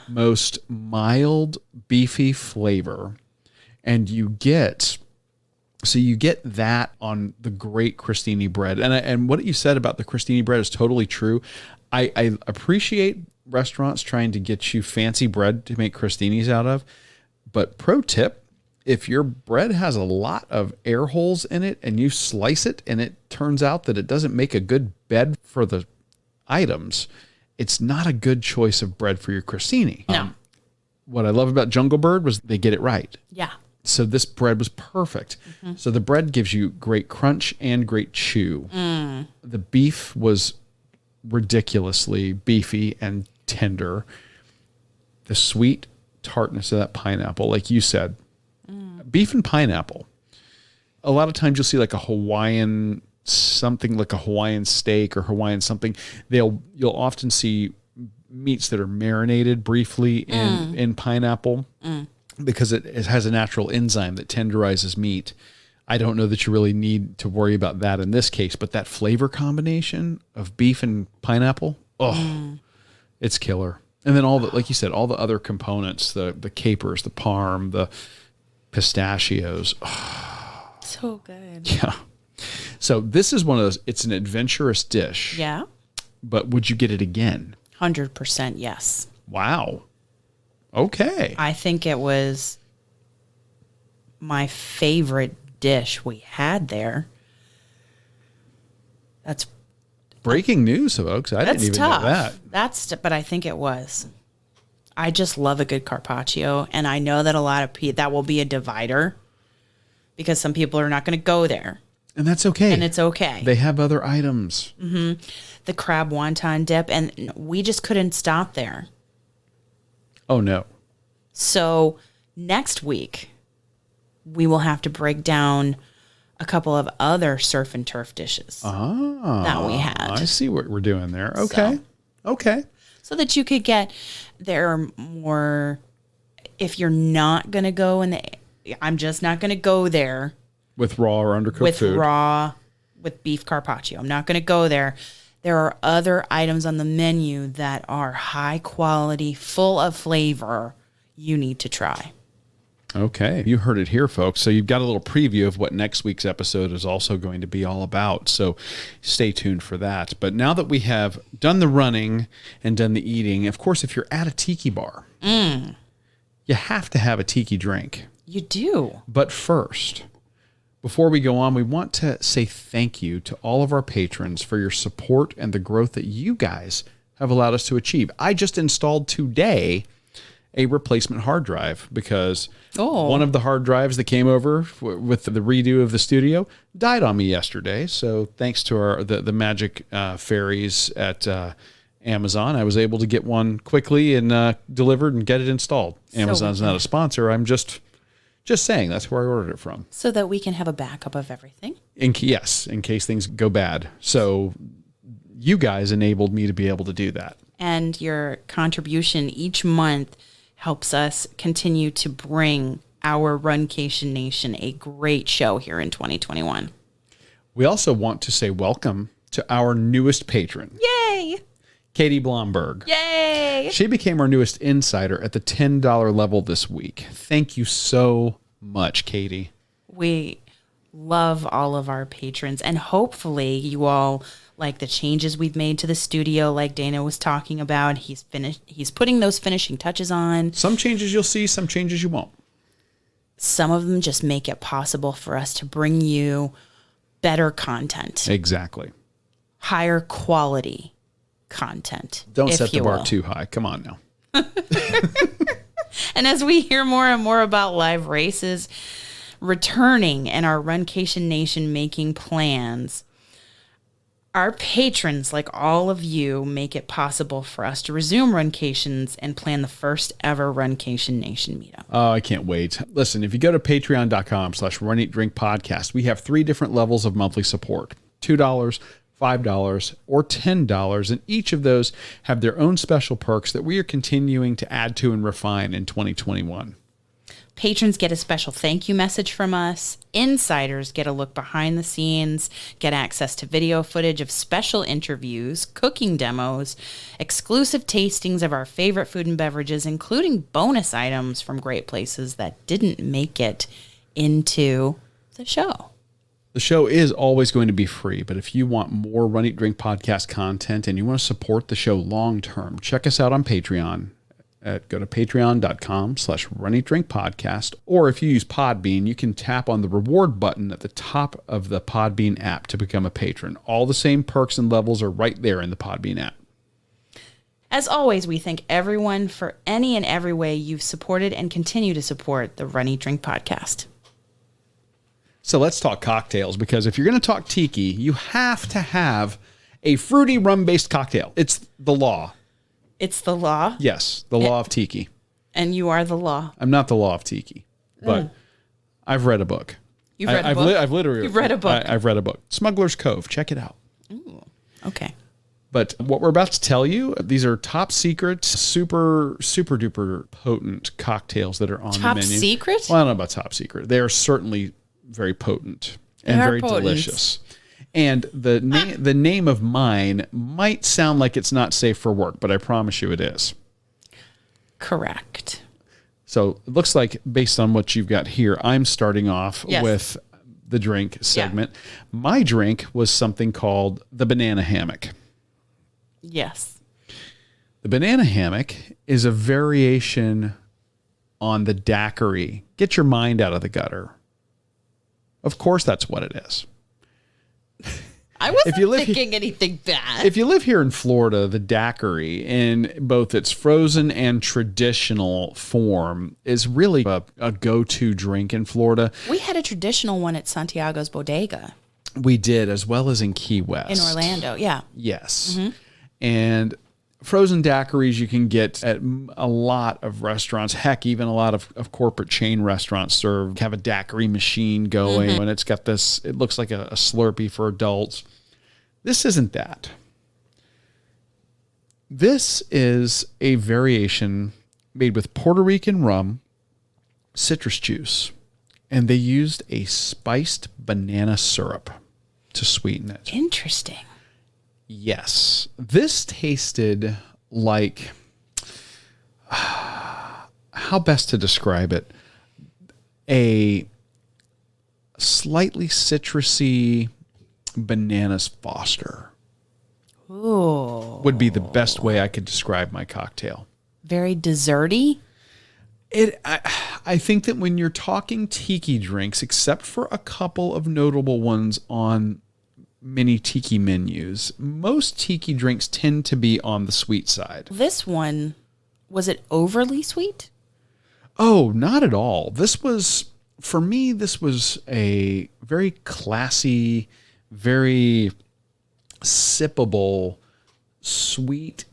Speaker 3: most mild, beefy flavor. And you get that on the great crostini bread. And what you said about the crostini bread is totally true. I appreciate restaurants trying to get you fancy bread to make crostinis out of. But pro tip, if your bread has a lot of air holes in it and you slice it and it turns out that it doesn't make a good bed for the items, it's not a good choice of bread for your crostini.
Speaker 1: No.
Speaker 3: What I love about Jungle Bird was they get it right.
Speaker 1: Yeah.
Speaker 3: So this bread was perfect. Mm-hmm. So the bread gives you great crunch and great chew. The beef was ridiculously beefy and tender. The sweet tartness of that pineapple, like you said, beef and pineapple. A lot of times you'll see like a Hawaiian something, like a Hawaiian steak or Hawaiian something. You'll often see meats that are marinated briefly in pineapple because it has a natural enzyme that tenderizes meat. I don't know that you really need to worry about that in this case, but that flavor combination of beef and pineapple, it's killer. And then like you said, all the other components, the capers, the parm, the pistachios. Oh.
Speaker 1: So good.
Speaker 3: Yeah. So this is one of those, it's an adventurous dish.
Speaker 1: Yeah.
Speaker 3: But would you get it again?
Speaker 1: 100% yes.
Speaker 3: Wow. Okay.
Speaker 1: I think it was my favorite dish we had there. That's
Speaker 3: breaking news, folks. I didn't even know that.
Speaker 1: But I think it was. I just love a good carpaccio, and I know that a lot of people, that will be a divider because some people are not going to go there.
Speaker 3: And that's okay.
Speaker 1: And it's okay.
Speaker 3: They have other items.
Speaker 1: Mm-hmm. The crab wonton dip, and we just couldn't stop there.
Speaker 3: Oh, no.
Speaker 1: So next week, we will have to break down a couple of other surf and turf dishes that we had.
Speaker 3: I see what we're doing there. Okay. Okay.
Speaker 1: So that you could get there more, if you're not going to go in I'm just not going to go there
Speaker 3: with raw or undercooked food.
Speaker 1: With beef carpaccio. I'm not going to go there. There are other items on the menu that are high quality, full of flavor you need to try.
Speaker 3: Okay. You heard it here, folks. So you've got a little preview of what next week's episode is also going to be all about. So stay tuned for that. But now that we have done the running and done the eating, of course, if you're at a tiki bar, you have to have a tiki drink.
Speaker 1: You do.
Speaker 3: But first, before we go on, we want to say thank you to all of our patrons for your support and the growth that you guys have allowed us to achieve. I just installed today a replacement hard drive because one of the hard drives that came over with the redo of the studio died on me yesterday. So thanks to the magic fairies at Amazon, I was able to get one quickly and delivered and get it installed. Amazon's not a sponsor. I'm just saying that's where I ordered it from.
Speaker 1: So that we can have a backup of everything.
Speaker 3: Yes, in case things go bad. So you guys enabled me to be able to do that.
Speaker 1: And your contribution each month helps us continue to bring our Runcation Nation a great show here in 2021.
Speaker 3: We also want to say welcome to our newest patron.
Speaker 1: Yay!
Speaker 3: Katie Blomberg.
Speaker 1: Yay!
Speaker 3: She became our newest insider at the $10 level this week. Thank you so much, Katie.
Speaker 1: We love all of our patrons, and hopefully you all like the changes we've made to the studio, like Dana was talking about. He's putting those finishing touches on.
Speaker 3: Some changes you'll see, some changes you won't.
Speaker 1: Some of them just make it possible for us to bring you better content.
Speaker 3: Exactly.
Speaker 1: Higher quality content.
Speaker 3: Don't set the bar too high. Come on now.
Speaker 1: And as we hear more and more about live races returning and our Runcation Nation making plans, our patrons, like all of you, make it possible for us to resume Runcations and plan the first ever Runcation Nation meetup.
Speaker 3: Oh, I can't wait. Listen, if you go to patreon.com/runeatdrinkpodcast, we have 3 different levels of monthly support. $2, $5, or $10, and each of those have their own special perks that we are continuing to add to and refine in 2021.
Speaker 1: Patrons get a special thank you message from us. Insiders get a look behind the scenes, get access to video footage of special interviews, cooking demos, exclusive tastings of our favorite food and beverages, including bonus items from great places that didn't make it into the show.
Speaker 3: The show is always going to be free, but if you want more Run Eat Drink podcast content and you want to support the show long term, check us out on Patreon. Go to patreon.com/runeatdrinkpodcast, or if you use Podbean, you can tap on the reward button at the top of the Podbean app to become a patron. All the same perks and levels are right there in the Podbean app.
Speaker 1: As always, we thank everyone for any and every way you've supported and continue to support the Run Eat Drink podcast.
Speaker 3: So let's talk cocktails, because if you're going to talk tiki, you have to have a fruity rum-based cocktail. It's the law.
Speaker 1: It's the law?
Speaker 3: Yes, the law of tiki.
Speaker 1: And you are the law.
Speaker 3: I'm not the law of tiki, but I've read a book.
Speaker 1: You've read a book?
Speaker 3: I've literally
Speaker 1: You've read a book?
Speaker 3: I've read a book. Smuggler's Cove. Check it out.
Speaker 1: Ooh, okay.
Speaker 3: But what we're about to tell you, these are top secret, super duper potent cocktails that are on the menu.
Speaker 1: Top secret?
Speaker 3: Well, I don't know about top secret. They are certainly very potent and very delicious. And the name of mine might sound like it's not safe for work, but I promise you it is.
Speaker 1: Correct.
Speaker 3: So it looks like, based on what you've got here, I'm starting off with the drink segment. Yeah. My drink was something called the Banana Hammock.
Speaker 1: Yes.
Speaker 3: The Banana Hammock is a variation on the daiquiri. Get your mind out of the gutter. Of course, that's what it is.
Speaker 1: I wasn't thinking anything bad.
Speaker 3: If you live here in Florida, the daiquiri, in both its frozen and traditional form, is really a go-to drink in Florida.
Speaker 1: We had a traditional one at Santiago's Bodega.
Speaker 3: We did, as well as in Key West.
Speaker 1: In Orlando, yeah.
Speaker 3: Yes. Mm-hmm. And frozen daiquiris you can get at a lot of restaurants. Heck, even a lot of corporate chain restaurants have a daiquiri machine going, and it's got this, it looks like a Slurpee for adults. This isn't that. This is a variation made with Puerto Rican rum, citrus juice, And they used a spiced banana syrup to sweeten it.
Speaker 1: Interesting.
Speaker 3: Yes. This tasted like, how best to describe it? A slightly citrusy bananas Foster.
Speaker 1: Ooh.
Speaker 3: Would be the best way I could describe my cocktail.
Speaker 1: Very desserty.
Speaker 3: I think that when you're talking tiki drinks, except for a couple of notable ones on many tiki menus, most tiki drinks tend to be on the sweet side.
Speaker 1: This one, was it overly sweet?
Speaker 3: Oh, not at all. For me, this was a very classy, very sippable, sweet,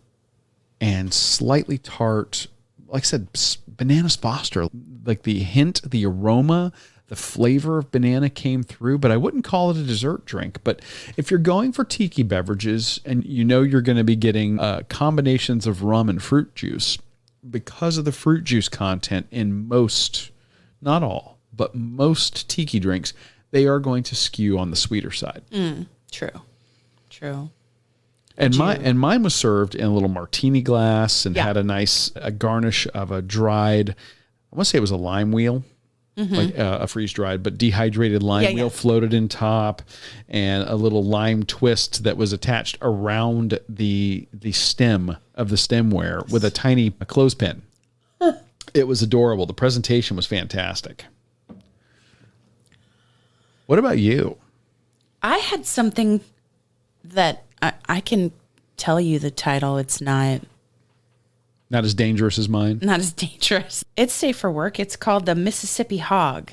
Speaker 3: and slightly tart, like I said, bananas Foster. Like the hint, the aroma, the flavor of banana came through, but I wouldn't call it a dessert drink. But if you're going for tiki beverages and you know you're going to be getting combinations of rum and fruit juice, because of the fruit juice content in most, not all, but most tiki drinks, they are going to skew on the sweeter side.
Speaker 1: True.
Speaker 3: And mine was served in a little martini glass and had a nice garnish of a dried, I want to say it was a lime wheel, like a freeze dried, but dehydrated lime wheel floated in top, and a little lime twist that was attached around the stem of the stemware with a tiny clothespin. It was adorable. The presentation was fantastic. What about you?
Speaker 1: I had something that I can tell you the title. It's not
Speaker 3: as dangerous as mine.
Speaker 1: Not as dangerous. It's safe for work. It's called the Mississippi Hog.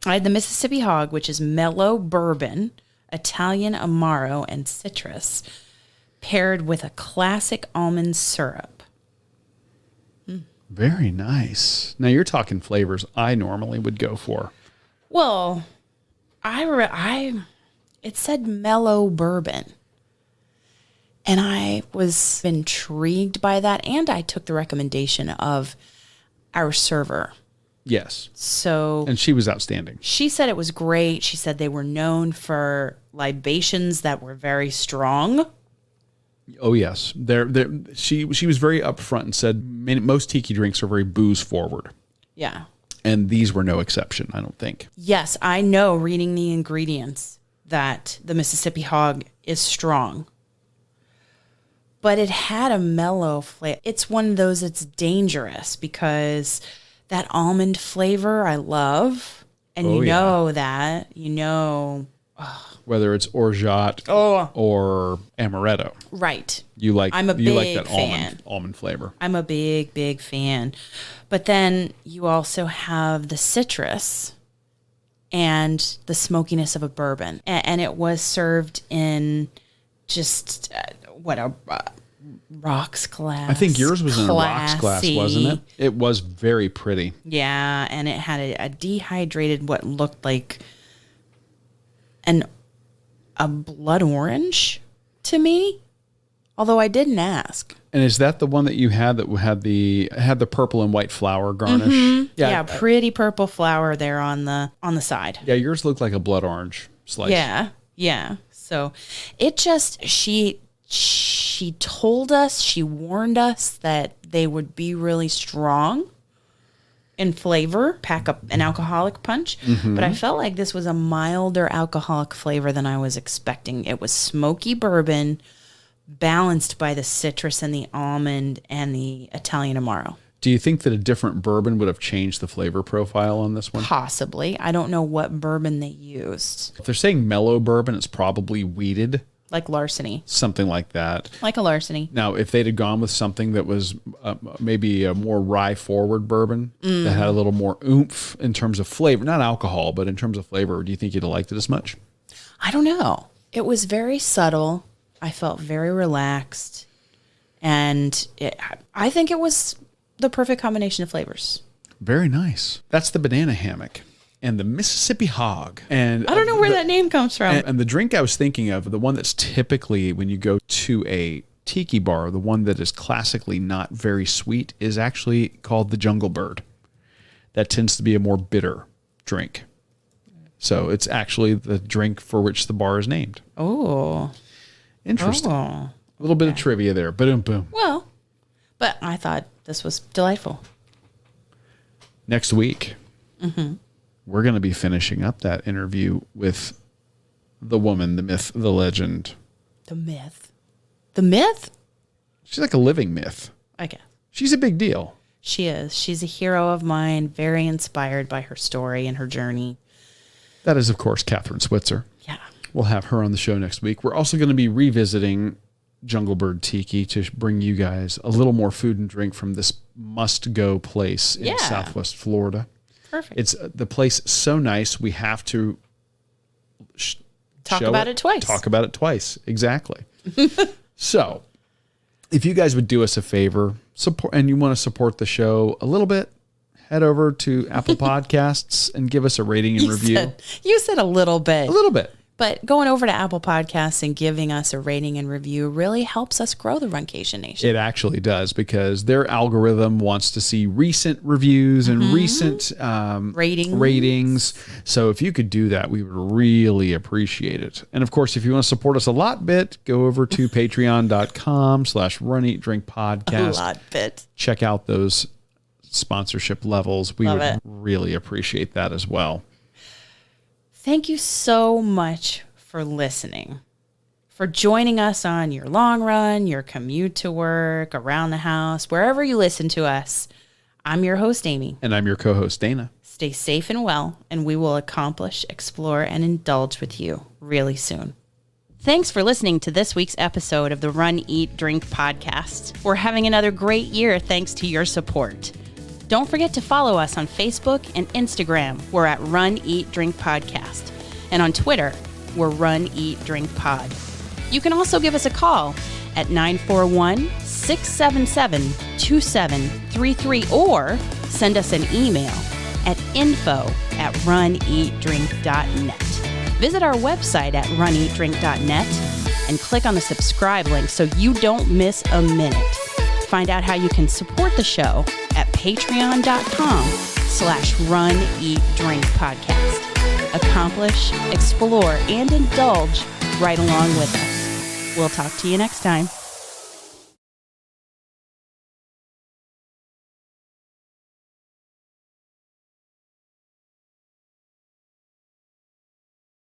Speaker 1: I had the Mississippi Hog, which is mellow bourbon, Italian Amaro, and citrus, paired with a classic almond syrup.
Speaker 3: Very nice. Now you're talking flavors I normally would go for.
Speaker 1: Well, it said mellow bourbon. And I was intrigued by that. And I took the recommendation of our server.
Speaker 3: Yes.
Speaker 1: And
Speaker 3: she was outstanding.
Speaker 1: She said it was great. She said they were known for libations that were very strong.
Speaker 3: Oh, yes. She was very upfront and said most tiki drinks are very booze forward.
Speaker 1: Yeah.
Speaker 3: And these were no exception, I don't think.
Speaker 1: Yes, I know, reading the ingredients, that the Mississippi Hog is strong. But it had a mellow flavor. It's one of those that's dangerous because that almond flavor I love. And
Speaker 3: whether it's orgeat or amaretto.
Speaker 1: Right.
Speaker 3: I'm
Speaker 1: a big
Speaker 3: that
Speaker 1: fan.
Speaker 3: Almond flavor.
Speaker 1: I'm a big, big fan. But then you also have the citrus and the smokiness of a bourbon. And it was served in just, rocks glass.
Speaker 3: I think yours was in a rocks glass, wasn't it? It was very pretty.
Speaker 1: Yeah, and it had a dehydrated, what looked like a blood orange to me, although I didn't ask.
Speaker 3: And is that the one that you had that had the purple and white flower garnish?
Speaker 1: Mm-hmm. Yeah, pretty purple flower there on the side.
Speaker 3: Yeah, yours looked like a blood orange slice.
Speaker 1: Yeah. So it just she told us, she warned us that they would be really strong in flavor, pack up an alcoholic punch. Mm-hmm. But I felt like this was a milder alcoholic flavor than I was expecting. It was smoky bourbon, balanced by the citrus and the almond and the Italian Amaro.
Speaker 3: Do you think that a different bourbon would have changed the flavor profile on this one?
Speaker 1: Possibly. I don't know what bourbon they used.
Speaker 3: If they're saying mellow bourbon, it's probably wheated.
Speaker 1: Like Larceny.
Speaker 3: Something like that.
Speaker 1: Like a Larceny.
Speaker 3: Now, if they'd have gone with something that was maybe a more rye-forward bourbon that had a little more oomph in terms of flavor, not alcohol, but in terms of flavor, do you think you'd have liked it as much?
Speaker 1: I don't know. It was very subtle. I felt very relaxed. And I think it was the perfect combination of flavors.
Speaker 3: Very nice. That's the Banana Hammock. And the Mississippi Hog. And
Speaker 1: I don't know where that name comes from.
Speaker 3: And the drink I was thinking of, the one that's typically when you go to a tiki bar, the one that is classically not very sweet, is actually called the Jungle Bird. That tends to be a more bitter drink. So it's actually the drink for which the bar is named.
Speaker 1: Oh.
Speaker 3: Interesting.
Speaker 1: Oh.
Speaker 3: A little bit of trivia there. Boom, boom.
Speaker 1: Well, but I thought this was delightful.
Speaker 3: Next week, we're going to be finishing up that interview with the woman, the myth, the legend.
Speaker 1: The myth. The myth?
Speaker 3: She's like a living myth.
Speaker 1: I guess.
Speaker 3: She's a big deal.
Speaker 1: She is. She's a hero of mine, very inspired by her story and her journey.
Speaker 3: That is, of course, Kathrine Switzer.
Speaker 1: Yeah.
Speaker 3: We'll have her on the show next week. We're also going to be revisiting Jungle Bird Tiki to bring you guys a little more food and drink from this must-go place in Southwest Florida.
Speaker 1: Perfect.
Speaker 3: It's the place so nice, we have to
Speaker 1: talk about it twice.
Speaker 3: Talk about it twice. Exactly. So, if you guys would do us a favor, support, and you want to support the show a little bit, head over to Apple Podcasts and give us a rating and review.
Speaker 1: You said a little bit.
Speaker 3: A little bit.
Speaker 1: But going over to Apple Podcasts and giving us a rating and review really helps us grow the Runcation Nation.
Speaker 3: It actually does, because their algorithm wants to see recent reviews and recent ratings. So if you could do that, we would really appreciate it. And of course, if you want to support us a lot bit, go over to patreon.com/runeatdrinkpodcast.
Speaker 1: A lot bit.
Speaker 3: Check out those sponsorship levels. We would really appreciate that as well.
Speaker 1: Thank you so much for listening, for joining us on your long run, your commute to work, around the house, wherever you listen to us. I'm your host, Amy.
Speaker 3: And I'm your co-host, Dana.
Speaker 1: Stay safe and well, and we will accomplish, explore, and indulge with you really soon. Thanks for listening to this week's episode of the Run, Eat, Drink podcast. We're having another great year thanks to your support. Don't forget to follow us on Facebook and Instagram. We're at Run, Eat, Drink Podcast. And on Twitter, we're Run, Eat, Drink Pod. You can also give us a call at 941-677-2733 or send us an email at info@runeatdrink.net. Visit our website at runeatdrink.net and click on the subscribe link so you don't miss a minute. Find out how you can support the show at patreon.com/runeatdrinkpodcast. Accomplish, explore, and indulge right along with us. We'll talk to you next time.